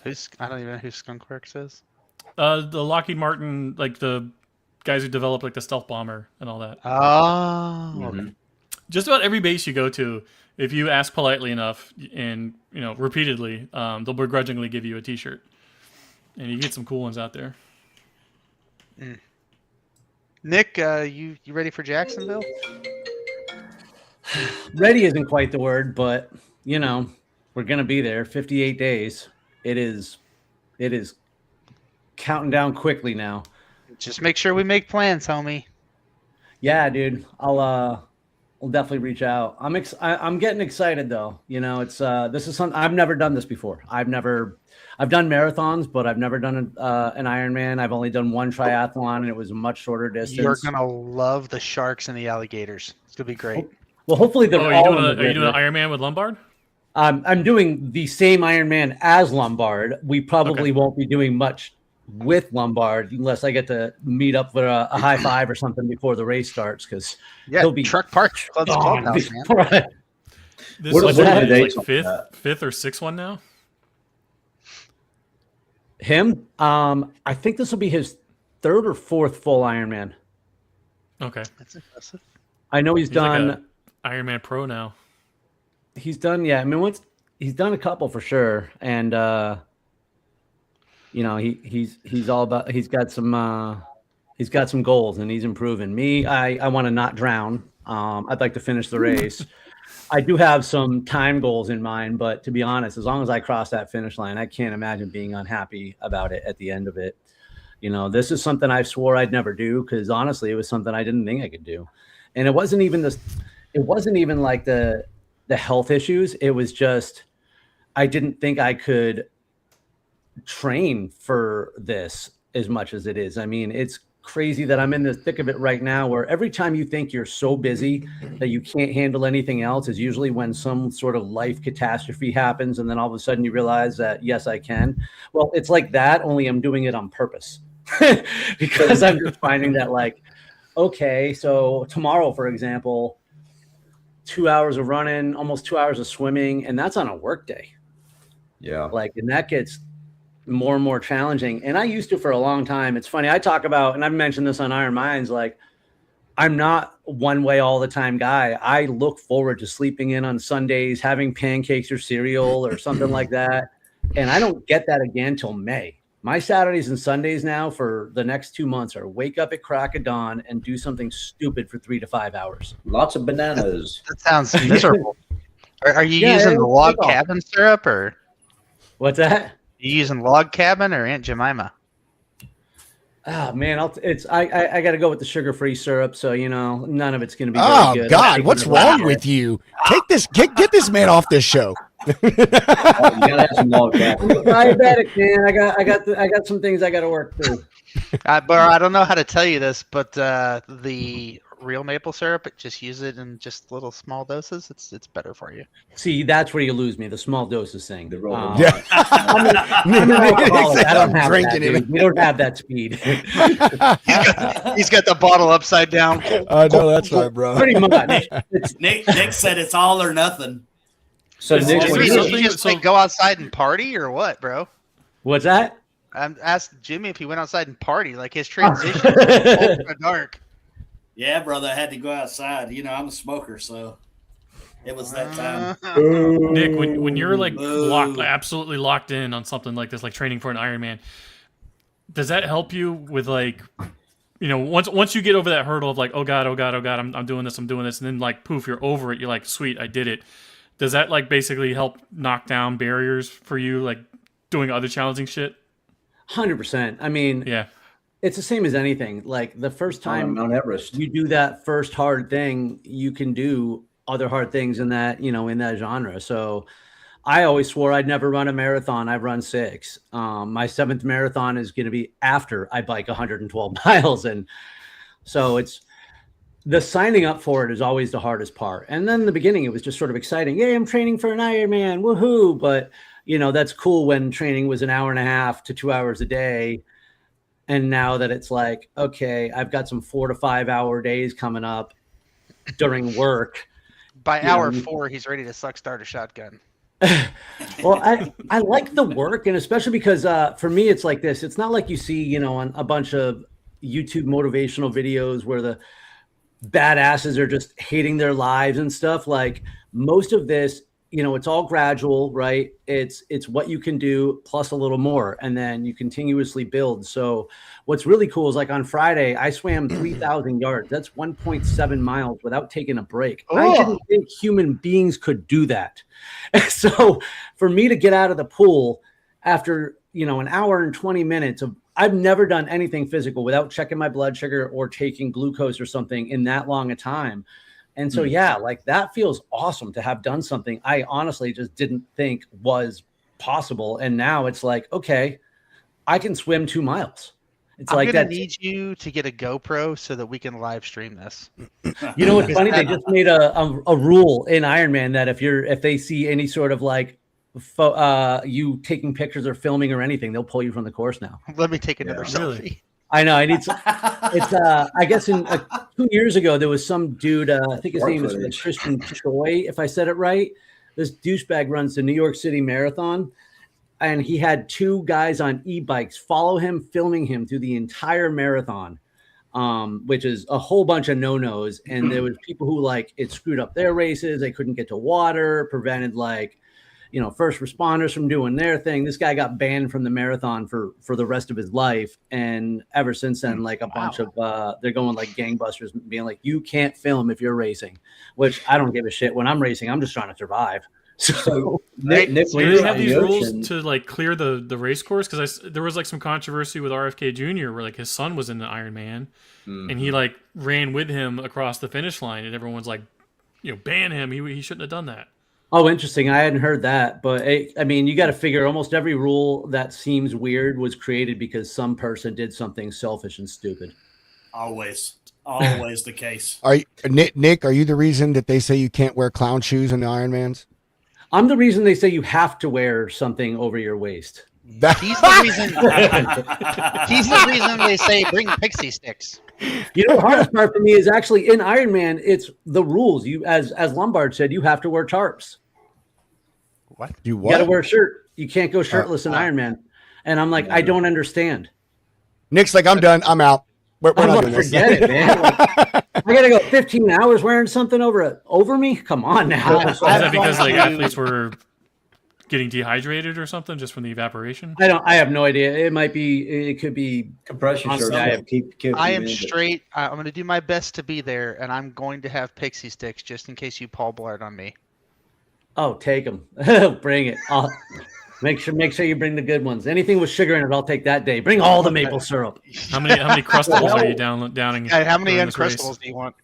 I don't even know who Skunkworks is. The Lockheed Martin, like the guys who developed like the stealth bomber and all that. Oh. Just about every base you go to, if you ask politely enough and repeatedly, they'll begrudgingly give you a T-shirt, and you get some cool ones out there. Nick, you ready for Jacksonville? Ready isn't quite the word, but we're gonna be there. 58 days. It is counting down quickly now. Just make sure we make plans, homie. Yeah, dude. I'll definitely reach out. I'm getting excited though. It's this is something I've never done this before. I've done marathons, but I've never done an Ironman. I've only done one triathlon, and it was a much shorter distance. You're gonna love the sharks and the alligators. It's gonna be great. Well, hopefully they're are you doing an Ironman with Lombard? I'm doing the same Ironman as Lombard. We probably won't be doing much with Lombard unless I get to meet up for a high five or something before the race starts, because he'll be Truck Park Clubhouse, man. This is like fifth or sixth one now. Him? I think this will be his third or fourth full Ironman. Okay, that's impressive. I know he's done like Ironman Pro now. He's done, yeah. I mean, he's done a couple for sure, and he's all about. He's got some goals, and he's improving. Me, I want to not drown. I'd like to finish the race. I do have some time goals in mind, but to be honest, as long as I cross that finish line, I can't imagine being unhappy about it at the end of it. This is something I swore I'd never do, because honestly, it was something I didn't think I could do, and it wasn't even like the health issues. It was just, I didn't think I could train for this as much as it is. I mean, it's crazy that I'm in the thick of it right now, where every time you think you're so busy that you can't handle anything else is usually when some sort of life catastrophe happens. And then all of a sudden you realize that, yes, I can. Well, it's like that, only I'm doing it on purpose because I'm just finding that, like, okay, so tomorrow, for example, 2 hours of running, almost 2 hours of swimming, and that's on a work day. Yeah. And that gets more and more challenging. And I used to for a long time. It's funny. I talk about, and I've mentioned this on Iron Minds, like, I'm not one way all the time guy. I look forward to sleeping in on Sundays, having pancakes or cereal or something like that. And I don't get that again till May. My Saturdays and Sundays now for the next 2 months are wake up at crack of dawn and do something stupid for 3 to 5 hours. Lots of bananas. That sounds miserable. Are you using the log cabin syrup, or what's that? Are you using log cabin or Aunt Jemima? Oh man, I got to go with the sugar-free syrup. So none of it's going to be. Oh very good. God, what's wrong with you? Take this, get this man off this show. You gotta have some log cabin. I'm diabetic, man. I got some things I got to work through. But I don't know how to tell you this, but the real maple syrup, just use it in just little small doses. It's better for you. See, that's where you lose me. The small doses thing. The yeah. I'm an alcoholic. I don't have that, dude. We don't have that speed. He's got the bottle upside down. I know that's right, bro. Pretty much. Nick said it's all or nothing. So Nick, you just go outside and party, or what, bro? What's that? I'm asking Jimmy if he went outside and party, like his transition from ultra dark. Yeah, brother, I had to go outside. I'm a smoker, so it was that time. Nick, when you're like absolutely locked in on something like this, like training for an Ironman, does that help you with once you get over that hurdle of like, oh God, I'm doing this, and then like poof, you're over it. You're like, sweet, I did it. Does that like basically help knock down barriers for you, like doing other challenging shit? 100%. I mean, yeah, it's the same as anything. Like the first time Mount Everest, you do that first hard thing, you can do other hard things in that, in that genre. So I always swore I'd never run a marathon. I've run 6. My 7th marathon is going to be after I bike 112 miles. And so it's the signing up for it is always the hardest part. And then in the beginning, it was just sort of exciting. Yay, I'm training for an Ironman. Woohoo. But that's cool when training was an hour and a half to 2 hours a day. And now that it's like, okay, I've got some 4 to 5 hour days coming up during work. By hour 4, he's ready to start a shotgun. Well, I like the work, and especially because for me, it's like this. It's not like you see, on a bunch of YouTube motivational videos where the badasses are just hating their lives and stuff. Like most of this, it's all gradual, right? It's what you can do plus a little more, and then you continuously build. So what's really cool is like on Friday, I swam 3,000 yards. That's 1.7 miles without taking a break. Oh. I didn't think human beings could do that. So for me to get out of the pool after, an hour and 20 minutes I've never done anything physical without checking my blood sugar or taking glucose or something in that long a time. And so, like that feels awesome to have done something I honestly just didn't think was possible. And now it's like, okay, I can swim 2 miles. It's I'm gonna need you to get a GoPro so that we can live stream this. You know what's funny? They just made a rule in Ironman that if they see any sort of like you taking pictures or filming or anything, they'll pull you from the course now. Let me take another selfie. I know. I need some. It's. I guess 2 years ago there was some dude. I think his name is Christian Choi, if I said it right. This douchebag runs the New York City Marathon, and he had 2 guys on e-bikes follow him, filming him through the entire marathon, which is a whole bunch of no-nos. And there was people who it screwed up their races. They couldn't get to water, prevented first responders from doing their thing. This guy got banned from the marathon for the rest of his life. And ever since then, a bunch of, they're going like gangbusters, being like, you can't film if you're racing, which I don't give a shit. When I'm racing, I'm just trying to survive. So Nick, do they have these rules to clear the race course? Because there was some controversy with RFK Jr. where his son was in the Ironman and he ran with him across the finish line, and everyone's ban him. He shouldn't have done that. Oh, interesting. I hadn't heard that, but you got to figure almost every rule that seems weird was created because some person did something selfish and stupid. Always the case. Are you, Nick? Are you the reason that they say you can't wear clown shoes in the Ironmans? I'm the reason they say you have to wear something over your waist. He's the reason. He's the reason they say bring pixie sticks. The hardest part for me is actually in Ironman. It's the rules. You, as Lombard said, you have to wear tarps. What? You got to wear a shirt. You can't go shirtless in Ironman. And I'm like, I don't understand. Nick's like, I'm done. I'm out. We're not doing this. Forget it, man. I got to go 15 hours wearing something over me? Come on now. Is that because athletes were getting dehydrated or something just from the evaporation? I have no idea. It could be compression shirts. I am straight. I'm going to do my best to be there, and I'm going to have pixie sticks just in case you Paul Blart on me. Oh, take them. Bring it. Make sure you bring the good ones. Anything with sugar in it, I'll take that day. Bring all the maple syrup. How many Crustables are you downing? How many Uncrustables do you want?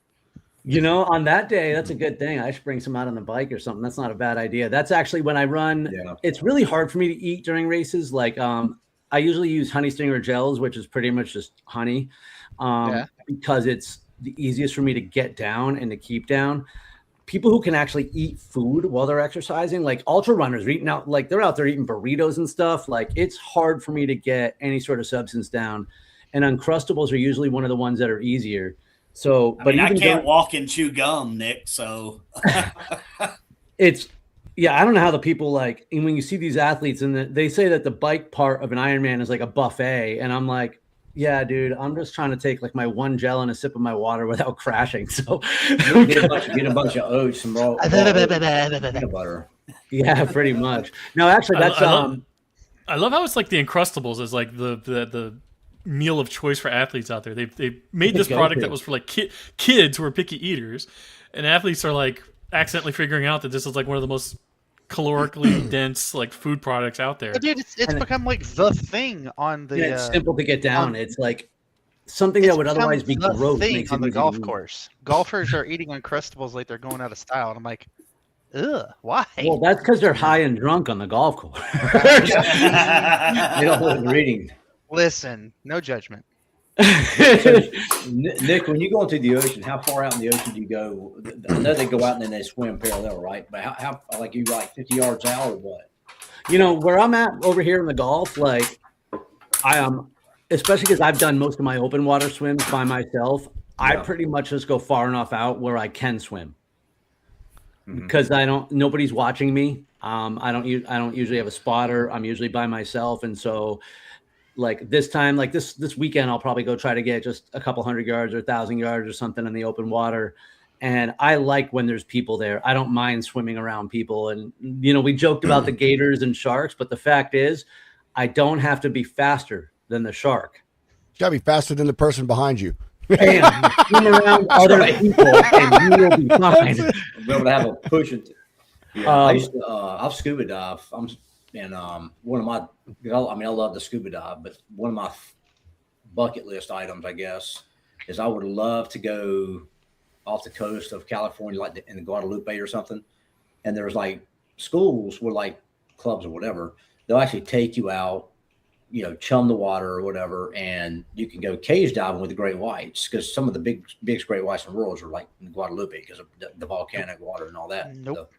On that day, that's a good thing. I should bring some out on the bike or something. That's not a bad idea. That's actually when I run. Yeah. It's really hard for me to eat during races. I usually use honey stinger gels, which is pretty much just honey, because it's the easiest for me to get down and to keep down. People who can actually eat food while they're exercising, like ultra runners, are eating out, they're out there eating burritos and stuff. It's hard for me to get any sort of substance down. And Uncrustables are usually one of the ones that are easier. So, I can't walk and chew gum, Nick. So I don't know how the people and when you see these athletes and they say that the bike part of an Ironman is like a buffet. And I'm like, yeah, dude, I'm just trying to take my one gel and a sip of my water without crashing. So get a bunch of oats and raw peanut butter. Yeah, pretty much. No, actually, that's I love how it's the Uncrustables is the meal of choice for athletes out there. They made this product that was for kids who are picky eaters, and athletes are accidentally figuring out that this is one of the most calorically dense food products out there. But dude, it's become the thing on the. It's simple to get down. It's something that would otherwise be gross. Thing on the golf course. Golfers are eating Uncrustables like they're going out of style, and I'm like, ugh, why? Well, that's because they're high and drunk on the golf course. They don't know what they're eating. Listen, no judgment. Nick, when you go into the ocean, how far out in the ocean do you go? I know they go out and then they swim parallel, right? But how 50 yards out or what? Where I'm at over here in the Gulf, especially because I've done most of my open water swims by myself. I pretty much just go far enough out where I can swim because nobody's watching me. I don't usually have a spotter. I'm usually by myself. And so like this time, like this weekend, I'll probably go try to get just a couple 100 yards or 1,000 yards or something in the open water. And I like when there's people there. I don't mind swimming around people. And, we joked about the gators and sharks, but the fact is I don't have to be faster than the shark. You gotta be faster than the person behind you. Bam, swim around other people and you will be fine. Be able to have a push it. Yeah, I've scuba dive. One of my, I love the scuba dive, but one of my bucket list items, I guess, is I would love to go off the coast of California, like in the Guadalupe or something. And there's like schools with like clubs or whatever. They'll actually take you out, chum the water or whatever, and you can go cage diving with the great whites because some of the biggest great whites in the world are like in Guadalupe because of the volcanic water and all that. Nope.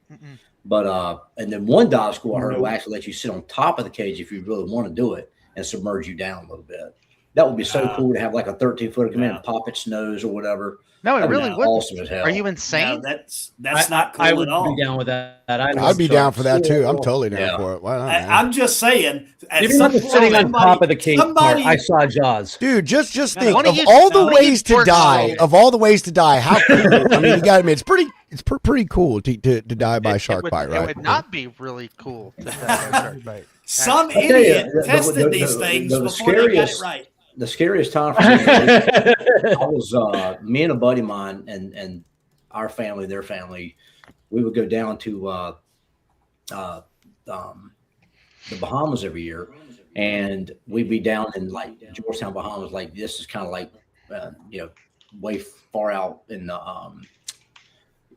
But and then one dive school I heard will actually let you sit on top of the cage if you really want to do it and submerge you down a little bit. That would be so cool to have like a 13-footer come in and pop its nose or whatever. No, it really would. Awesome as hell. Are you insane? No, that's not cool I would at all. be down with that. I'd be down for that too. I'm totally down for it. Why not? I'm just saying. You're not sitting on top of the cage. I saw Jaws, dude. Just think of all the ways to die. Of all the ways to die, how cool? I mean, you got to admit, it's pretty cool to die by shark bite, right? It would not be really cool to die by shark bite. Some idiot tested these things before they got it right. The scariest time for me, I was me and a buddy of mine and our family, their family, we would go down to the Bahamas every year, and we'd be down in like Georgetown, Bahamas. Like this is kind of like way far out in the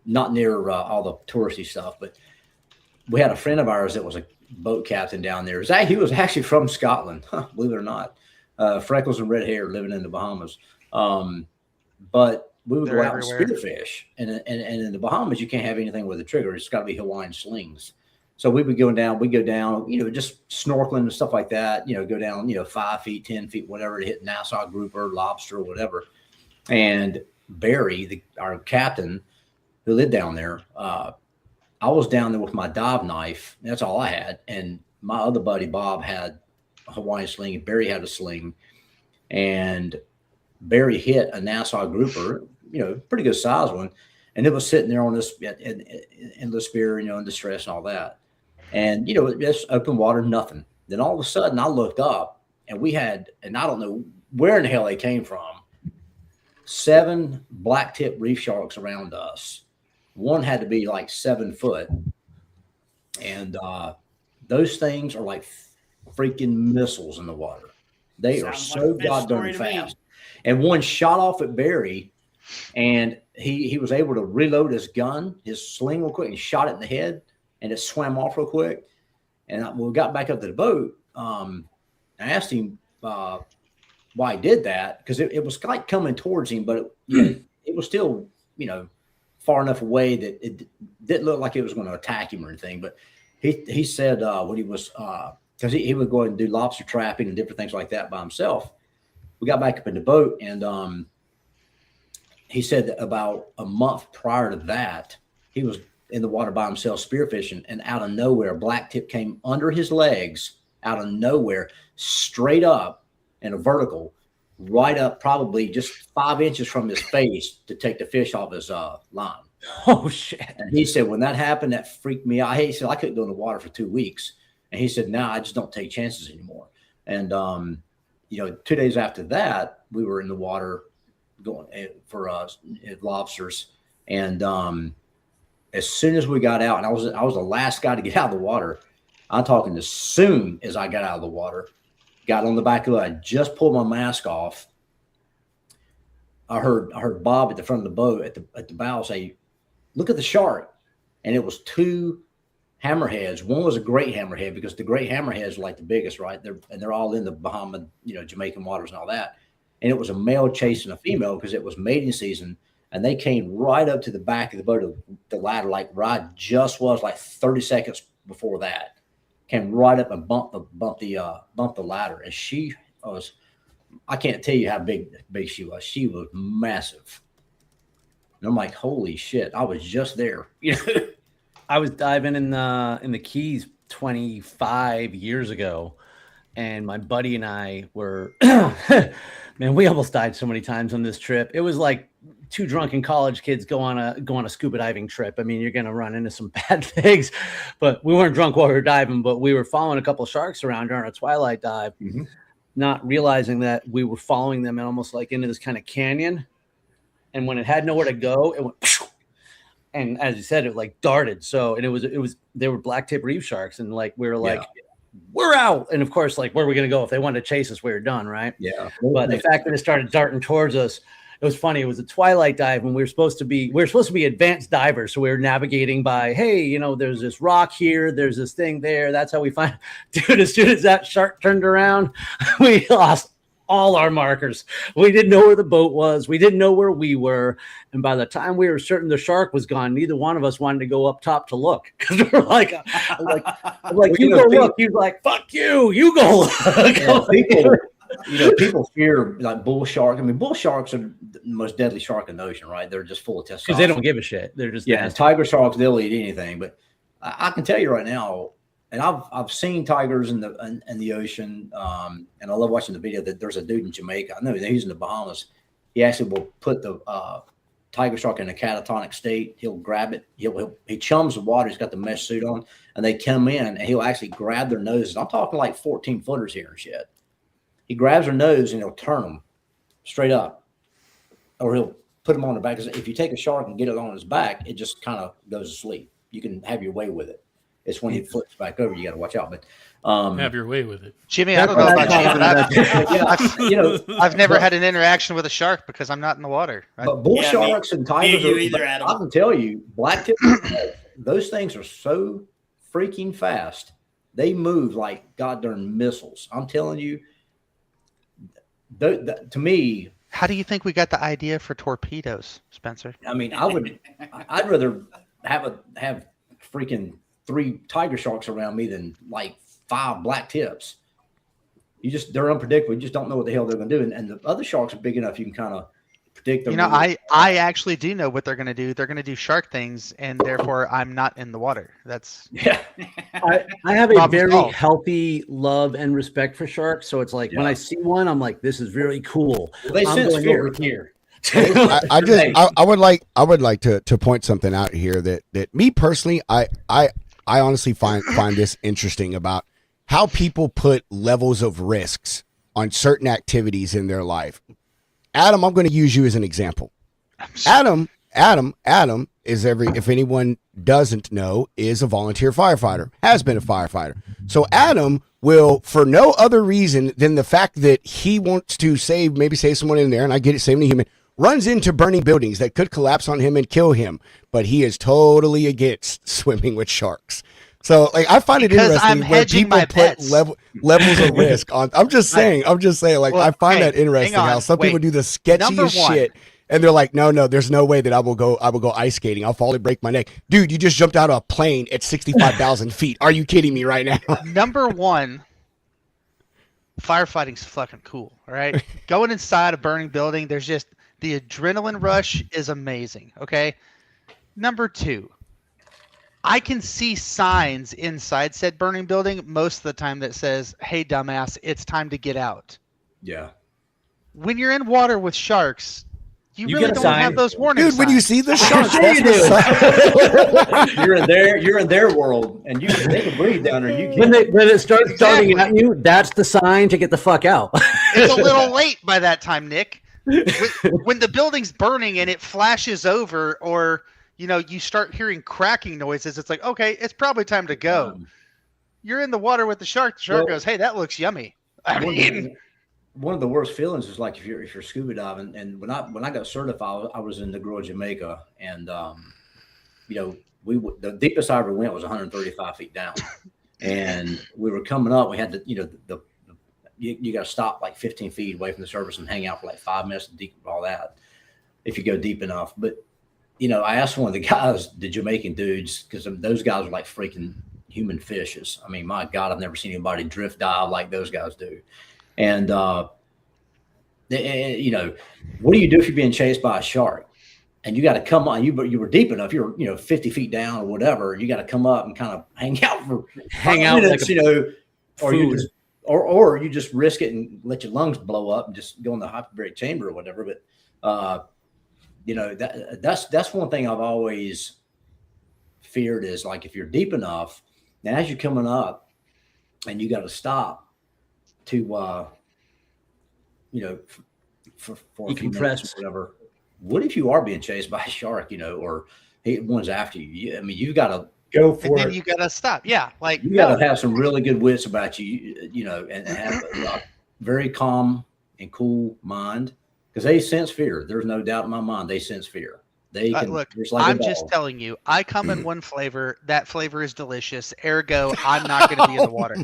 not near all the touristy stuff, but we had a friend of ours that was a boat captain down there. He was actually from Scotland, believe it or not. Freckles and red hair, living in the Bahamas. But we would go out and spearfish, and in the Bahamas you can't have anything with a trigger. It's got to be Hawaiian slings. So we would go down, just snorkeling and stuff like that. Go down, 5 feet, 10 feet, whatever, to hit Nassau grouper, lobster, whatever. And Barry, our captain, who lived down there, I was down there with my dive knife. That's all I had, and my other buddy Bob had a Hawaiian sling, and Barry had a sling, and Barry hit a Nassau grouper, pretty good size one, and it was sitting there on this in the spear, in distress and all that, and just open water, nothing. Then all of a sudden, I looked up, and we had, and I don't know where in the hell they came from, 7 black-tip reef sharks around us. One had to be like 7 foot, and those things are like freaking missiles in the water. They are so goddamn fast. And one shot off at Barry, and he was able to reload his gun, his sling real quick, and shot it in the head, and it swam off real quick. And when we got back up to the boat, I asked him why he did that, because it was like coming towards him, but it was still, far enough away that it didn't look like it was going to attack him or anything. But he said when he was because he would go and do lobster trapping and different things like that by himself. We got back up in the boat, and he said that about a month prior to that, he was in the water by himself spearfishing, and out of nowhere, a black tip came under his legs, out of nowhere, straight up in a vertical, right up probably just 5 inches from his face to take the fish off his line. Oh, shit. And he said, when that happened, that freaked me out. He said, I couldn't go in the water for 2 weeks. And he said, now I just don't take chances anymore. And, 2 days after that, we were in the water going for lobsters. And as soon as we got out, and I was the last guy to get out of the water. I'm talking as soon as I got out of the water, got on the back of it, I just pulled my mask off. I heard Bob at the front of the boat at the bow say, "Look at the shark," and it was 2 hammerheads. One was a great hammerhead, because the great hammerheads are like the biggest, right? They're all in the Bahama, Jamaican waters and all that. And it was a male chasing a female because it was mating season, and they came right up to the back of the boat, the ladder, like right just was like 30 seconds before that. Came right up and bumped the ladder, and she was I can't tell you how big she was. She was massive. And I'm like, holy shit! I was just there. I was diving in the Keys 25 years ago, and my buddy and I were, man, we almost died so many times on this trip. It was like two drunken college kids go on a scuba diving trip. I mean, you're going to run into some bad things, but we weren't drunk while we were diving, but we were following a couple of sharks around during a twilight dive, not realizing that we were following them almost like into this kind of canyon. And when it had nowhere to go, it went, and as you said, it like darted. So, and they were black tip reef sharks. And like, we were like, we're out. And of course, like, where are we going to go? If they wanted to chase us, we were done. Right. Yeah. But the fact that it started darting towards us, it was funny. It was a twilight dive, and we were supposed to be advanced divers. So we were navigating by, hey, there's this rock here, there's this thing there. That's how we find, dude. As soon as that shark turned around, we lost all our markers. We didn't know where the boat was. We didn't know where we were. And by the time we were certain the shark was gone, neither one of us wanted to go up top to look, because we were like, you go look. He's like, fuck you. You go look. People fear like bull shark. I mean, bull sharks are the most deadly shark in the ocean, right? They're just full of testosterone. Because they don't give a shit. They're just and tiger sharks, they'll eat anything. But I can tell you right now, and I've seen tigers in the ocean, and I love watching the video. That there's a dude in Jamaica. I know he's in the Bahamas. He actually will put the tiger shark in a catatonic state. He'll grab it. He chums the water. He's got the mesh suit on, and they come in, and he'll actually grab their noses. I'm talking like 14 footers here and shit. He grabs their nose and he'll turn them straight up, or he'll put them on the back. Because if you take a shark and get it on his back, it just kind of goes to sleep. You can have your way with it. It's when he flips back over, you got to watch out. But have your way with it, Jimmy. I don't know about you, but I've never had an interaction with a shark because I'm not in the water. Right? But bull sharks and tigers, I can tell you, black tip, those things are so freaking fast. They move like goddamn missiles. I'm telling you. To me, how do you think we got the idea for torpedoes, Spencer? I mean, I'd rather have freaking 3 tiger sharks around me than like 5 black tips. They're unpredictable. You just don't know what the hell they're going to do. And the other sharks are big enough you can kind of predict them. I actually do know what they're going to do. They're going to do shark things, and therefore I'm not in the water. That's I have a very healthy love and respect for sharks. So it's like when I see one, I'm like, this is very cool. Well, they sense fear here. I would like to point something out here that me personally, I honestly find this interesting about how people put levels of risks on certain activities in their life. Adam, I'm going to use you as an example. Adam is if anyone doesn't know, is a volunteer firefighter, has been a firefighter. So Adam will, for no other reason than the fact that he wants to save someone in there, and I get it, saving a human, runs into burning buildings that could collapse on him and kill him. But he is totally against swimming with sharks. So, like, I find it interesting when people put levels of risk on. I'm just saying, like, I find that interesting how some people do the sketchiest shit, and they're like, no, there's no way that I will go ice skating. I'll fall and break my neck. Dude, you just jumped out of a plane at 65,000 feet. Are you kidding me right now? Number one, firefighting's fucking cool, all right? Going inside a burning building, there's just the adrenaline rush is amazing, okay? Number two, I can see signs inside said burning building most of the time that says, hey, dumbass, it's time to get out. Yeah. When you're in water with sharks, you really don't have those warning signs. Dude, when you see the sharks, you're in their world, and they can breathe down there. When it starts starting at you, that's the sign to get the fuck out. It's a little late by that time, Nick. When the building's burning and it flashes over, or you start hearing cracking noises, it's like, okay, it's probably time to go. You're in the water with the shark. The shark goes, hey, that looks yummy. One of the worst feelings is like if you're scuba diving. And when I got certified, I was in the Grove, Jamaica, and the deepest I ever went was 135 feet down, and we were coming up. We had to, you got to stop like 15 feet away from the surface and hang out for like 5 minutes to deep all that if you go deep enough. But I asked one of the guys, the Jamaican dudes, because those guys are like freaking human fishes. I mean, my God, I've never seen anybody drift dive like those guys do. And You know, what do you do if you're being chased by a shark? And you got to come on. You were deep enough. You're 50 feet down or whatever. You got to come up and kind of hang out minutes, like or you just risk it and let your lungs blow up and just go in the hyperbaric chamber or whatever. But that's one thing I've always feared is like if you're deep enough, and as you're coming up, and you got to stop to for a few minutes or whatever. What if you are being chased by a shark, or one's after you? I mean, you've got to go for it. Then you got to stop. Yeah. Like you got to have some really good wits about you, and have a very calm and cool mind because they sense fear. There's no doubt in my mind. They sense fear. They can look. Like I'm just telling you. I come in one flavor. That flavor is delicious. Ergo, I'm not going to be in the water.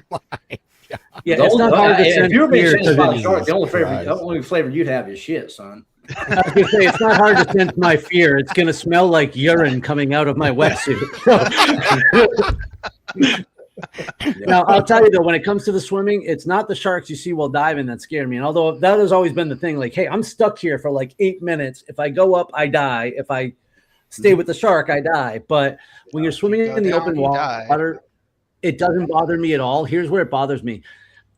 Yeah, it's not hard to sense if you're being fear. chased by a shark, the only flavor you'd have is shit, son. I was going to say, it's not hard to sense my fear. It's going to smell like urine coming out of my wetsuit. Now, I'll tell you, though, when it comes to the swimming, it's not the sharks you see while diving that scare me. And although that has always been the thing, like, hey, I'm stuck here for like 8 minutes. If I go up, I die. If I stay with the shark, I die. But when you're swimming in the open water, it doesn't bother me at all. Here's where it bothers me.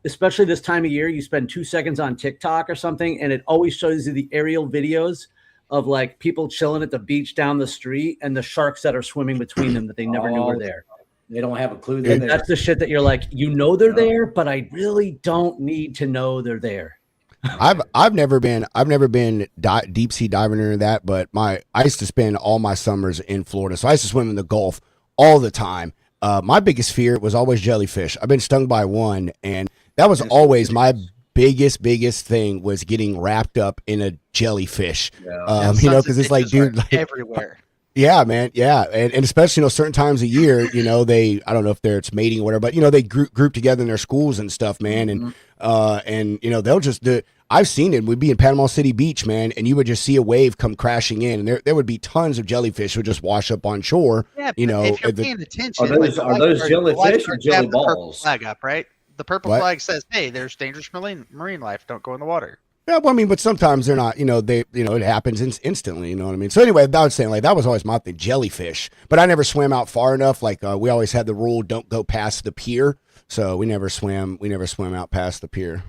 Especially this time of year, you spend 2 seconds on TikTok or something, and it always shows you the aerial videos of like people chilling at the beach down the street and the sharks that are swimming between them that they never knew were there. They don't have a clue they're there. That's the shit that you're like, they're there, but I really don't need to know they're there. I've never been deep sea diving or that, but I used to spend all my summers in Florida, so I used to swim in the Gulf all the time. My biggest fear was always jellyfish. I've been stung by one, and that was always my biggest thing was getting wrapped up in a jellyfish. Yeah. Because it's like, dude, like, everywhere. Yeah, man. Yeah. And especially, certain times of year, I don't know if it's mating or whatever, but, they group together in their schools and stuff, man. And they'll just I've seen it. We'd be in Panama City Beach, man, and you would just see a wave come crashing in, and there would be tons of jellyfish would just wash up on shore. Yeah, if you're paying attention, are those jellyfish or jelly balls? Flag up, right? The purple flag says, "Hey, there's dangerous marine life. Don't go in the water." Yeah, well, I mean, but sometimes they're not. It happens instantly. You know what I mean? So anyway, I was saying like that was always my thing, jellyfish. But I never swam out far enough. Like we always had the rule, don't go past the pier. So we never swam out past the pier.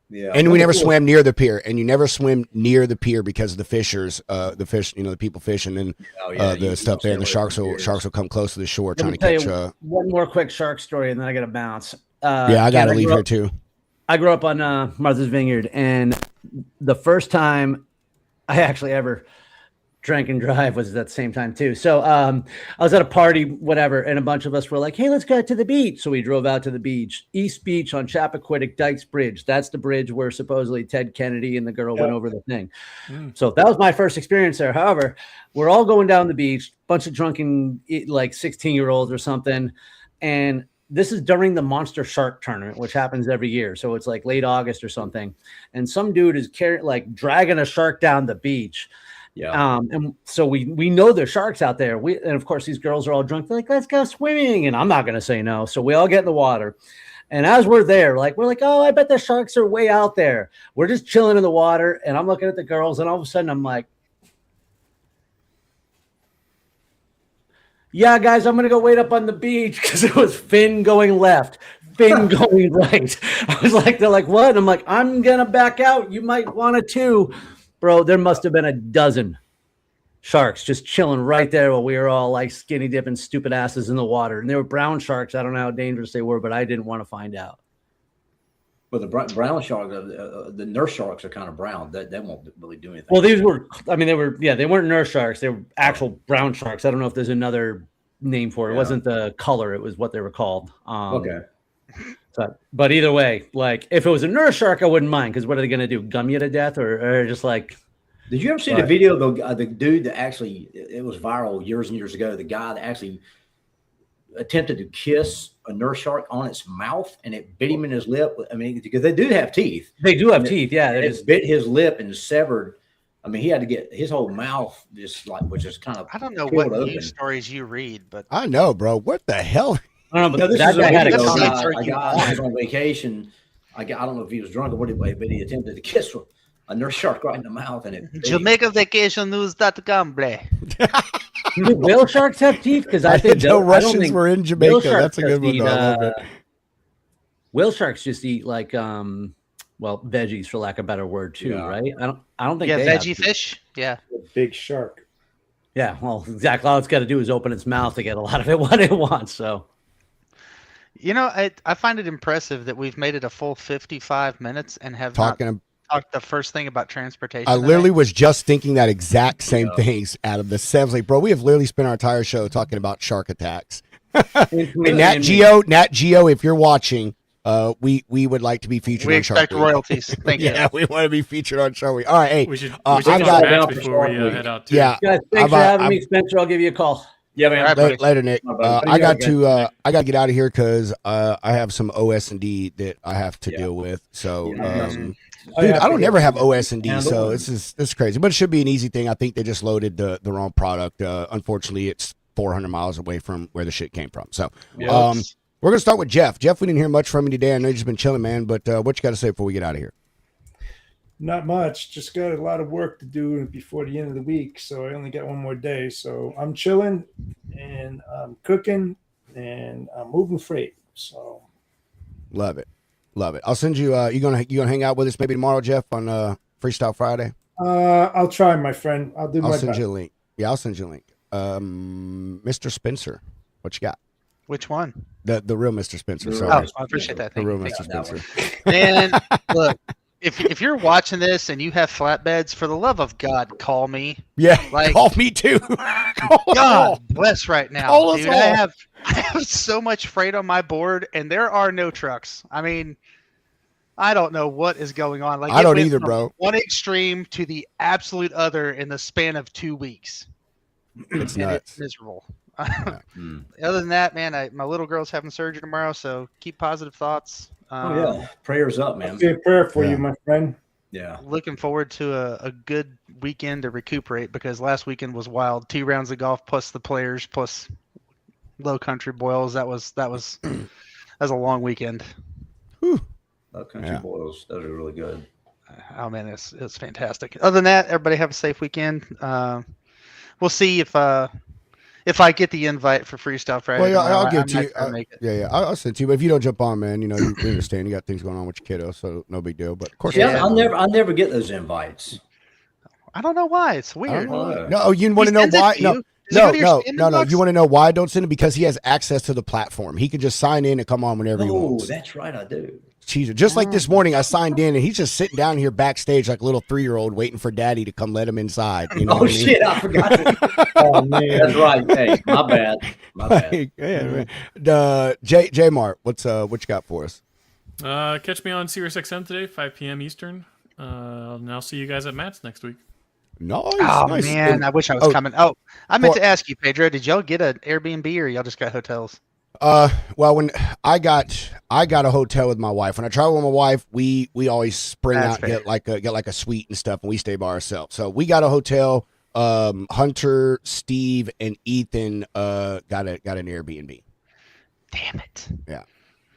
Yeah, and we never swam near the pier, and you never swim near the pier because of the fishers, the people fishing, and the stuff there, and the sharks will come close to the shore trying to catch. One more quick shark story, and then I got to bounce. I got to leave here too. I grew up on Martha's Vineyard, and the first time I actually ever drank and drive was at the same time too. So I was at a party, whatever, and a bunch of us were like, hey, let's go out to the beach. So we drove out to the beach, East Beach on Chappaquiddick Dykes Bridge. That's the bridge where supposedly Ted Kennedy and the girl went over the thing. So that was my first experience there. However, we're all going down the beach, bunch of drunken, like 16-year-olds or something. And this is during the Monster Shark Tournament, which happens every year. So it's like late August or something. And some dude is dragging a shark down the beach. Yeah. And so we know there's sharks out there. And of course, these girls are all drunk. They're like, let's go swimming. And I'm not going to say no. So we all get in the water. And as we're there, we're like, oh, I bet the sharks are way out there. We're just chilling in the water. And I'm looking at the girls. And all of a sudden, I'm like, yeah, guys, I'm going to go wait up on the beach because it was Finn going left, Finn going right. I was like, they're like, what? I'm like, I'm going to back out. You might want to too. Bro, there must have been a dozen sharks just chilling right there while we were all like skinny dipping stupid asses in the water. And they were brown sharks. I don't know how dangerous they were, but I didn't want to find out. But the brown sharks, the nurse sharks are kind of brown. They won't really do anything. Well, they weren't nurse sharks. They were actual brown sharks. I don't know if there's another name for it. It wasn't the color. It was what they were called. Okay. But either way, like if it was a nurse shark, I wouldn't mind because what are they going to do? Gum you to death or just like. Did you ever see the video of the dude that actually, it was viral years and years ago, the guy that actually attempted to kiss a nurse shark on its mouth and it bit him in his lip? I mean, because they do have teeth. They do have teeth, yeah. It bit his lip and severed. I mean, he had to get his whole mouth was just kind of. I don't know what news stories you read, but. I know, bro. What the hell? I don't know, but this is a guy was on vacation. I don't know if he was drunk or what, but he attempted to kiss shark right in the mouth, and it. JamaicaVacationNews.com, bleh. Do whale sharks have teeth? Because I I think didn't know Russians were in Jamaica. That's a good one. Though. I love it. Whale sharks just eat like veggies, for lack of a better word, too, right? I don't think they veggie fish. Yeah, big shark. Yeah, well, exactly. All it's got to do is open its mouth to get a lot of it what it wants. So, I find it impressive that we've made it a full 55 minutes and have talked the first thing about transportation. I literally was just thinking that exact same things out of the seven. Like, bro, we have literally spent our entire show talking about shark attacks. And Nat Geo, if you're watching, we would like to be featured on Shark Week. We expect royalties. Thank you. Yeah, we want to be featured on Shark Week. All right, hey. We should take a match before we head out, too. Yeah. Guys, thanks for having me, Spencer. I'll give you a call. Yeah, man. Later, Nick. I got to get out of here because I have some OS&D that I have to deal with. So, dude, I don't ever have OS&D, so this is crazy. But it should be an easy thing. I think they just loaded the wrong product. Unfortunately, it's 400 miles away from where the shit came from. So, we're going to start with Jeff. Jeff, we didn't hear much from you today. I know you've just been chilling, man. But what you got to say before we get out of here? Not much. Just got a lot of work to do before the end of the week. So I only got one more day. So I'm chilling and I'm cooking and I'm moving freight. So love it. I'll send you. You gonna hang out with us maybe tomorrow, Jeff, on Freestyle Friday? I'll try, my friend. I'll send you a link. Yeah, I'll send you a link. Mr. Spencer, what you got? Which one? The real Mr. Spencer. Sorry. Oh, I appreciate that. The real Mr. Spencer. And look. If you're watching this and you have flatbeds, for the love of God, call me. Yeah, call me too. God bless right now, dude. I have so much freight on my board, and there are no trucks. I mean, I don't know what is going on. Like, I don't either, bro. One extreme to the absolute other in the span of 2 weeks. It's nuts. It's miserable. Other than that, man, my little girl's having surgery tomorrow, so keep positive thoughts. Prayers up, man. Okay, prayer for you, my friend. Yeah. Looking forward to a good weekend to recuperate because last weekend was wild. 2 rounds of golf plus the players plus low country boils. That was a long weekend. Low country boils. Those are really good. Oh man, it's fantastic. Other than that, everybody have a safe weekend. We'll see if I get the invite for Freestyle Friday. Well, I'll give it to you. Yeah, I'll send it to you. But if you don't jump on, man, you understand. You got things going on with your kiddo, so no big deal. But of course, I'll never get those invites. I don't know why. It's weird. No, you want to know why? No. You want to know why I don't send him? Because he has access to the platform. He can just sign in and come on whenever he wants. Oh, that's right, I do. Cheeser. Just like this morning, I signed in, and he's just sitting down here backstage like a little 3-year-old waiting for daddy to come let him inside. You know shit, I forgot. Oh, man. That's right. Hey, my bad. Yeah, J Mart, what you got for us? Catch me on SiriusXM today, 5 p.m. Eastern. And I'll see you guys at Matt's next week. Nice. Oh, man, I wish I was coming. Oh, I meant to ask you, Pedro, did y'all get an Airbnb or y'all just got hotels? Well, when I got a hotel with my wife. When I travel with my wife, we always spring out and get like a suite and stuff, and we stay by ourselves. So we got a hotel. Hunter, Steve, and Ethan got an Airbnb. Damn it. Yeah.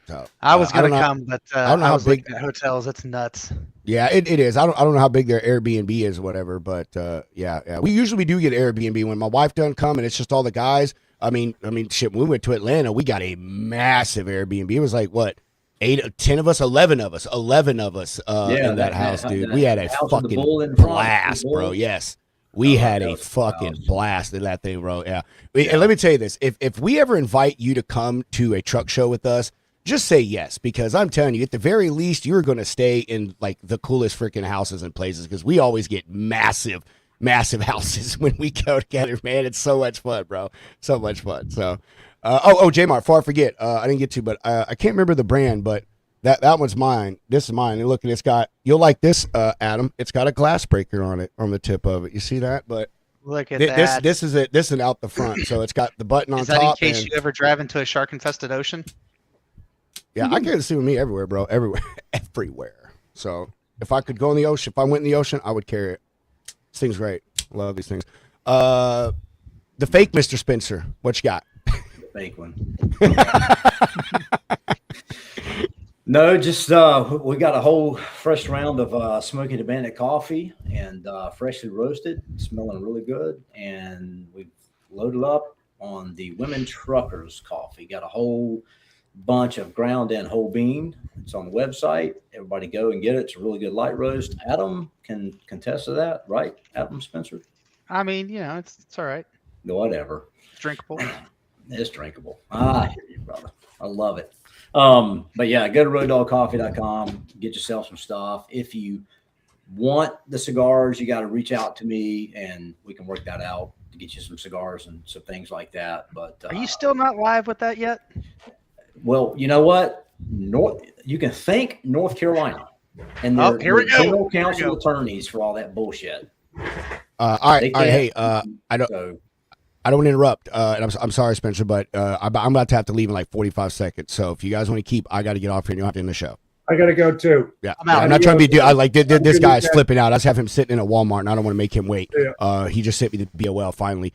So I was gonna come, but I don't know how big hotels. That's nuts. Yeah, it is. I don't know how big their Airbnb is, whatever. But yeah. We usually do get Airbnb when my wife doesn't come, and it's just all the guys. I mean, shit. When we went to Atlanta, we got a massive Airbnb. It was like what, 10 of us, 11 of us in that house, dude. We had a fucking blast, bro. Yes, we had a fucking blast in that thing, bro. Yeah. And let me tell you this: if we ever invite you to come to a truck show with us, just say yes, because I'm telling you, at the very least, you're going to stay in like the coolest freaking houses and places because we always get massive houses when we go together, man. It's so much fun, bro. So much fun. So, J-Mart, before I forget, I didn't get to, but I can't remember the brand, but that one's mine. This is mine. And look, it's got, you'll like this, Adam. It's got a glass breaker on it, on the tip of it. You see that? But look at that. This is it. This is out the front. So it's got the button on top. Is that in case you ever drive into a shark-infested ocean? Yeah, I can't see me everywhere, bro. Everywhere. So if I could go in the ocean, if I went in the ocean, I would carry it. This thing's great. Love these things. The fake Mr. Spencer. What you got? The fake one. No, just we got a whole fresh round of Smoky the Bandit coffee and freshly roasted, smelling really good. And we've loaded up on the Women Truckers coffee. Got a whole bunch of ground in whole bean. It's on the website. Everybody go and get it. It's a really good light roast. Adam can contest to that, right? Adam Spencer? I mean, it's all right. Whatever. It's drinkable. It's drinkable. I hear you, brother. I love it. But yeah, go to roaddogcoffee.com, get yourself some stuff. If you want the cigars, you got to reach out to me and we can work that out to get you some cigars and some things like that. But are you still not live with that yet? Well, you know what? You can thank North Carolina and their general counsel attorneys for all that bullshit. All right. Hey, I don't want to interrupt, and I'm sorry, Spencer, but I'm about to have to leave in like 45 seconds. So if you guys want to keep, I got to get off here and you'll have to end the show. I got to go too. Yeah, I'm not trying to be. I like this guy is flipping out. I just have him sitting in a Walmart, and I don't want to make him wait. Yeah. He just sent me the BOL finally.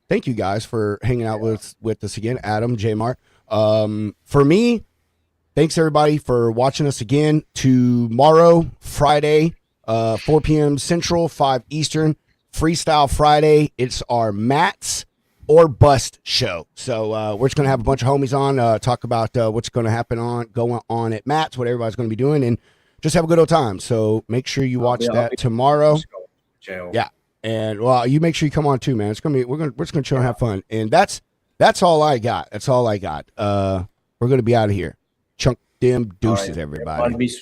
Thank you guys for hanging out with us again, Adam, Jamar. For me, thanks everybody for watching us again. Tomorrow, Friday, 4 p.m. Central, 5 Eastern. Freestyle Friday. It's our Mats or Bust show. So we're just gonna have a bunch of homies on, talk about what's going on at Mats, what everybody's going to be doing, and just have a good old time. So make sure you watch that tomorrow. Yeah, and well, you make sure you come on too, man. It's gonna be we're just gonna chill and have fun, and that's all I got. That's all I got. We're gonna be out of here. Chunk them deuces, everybody.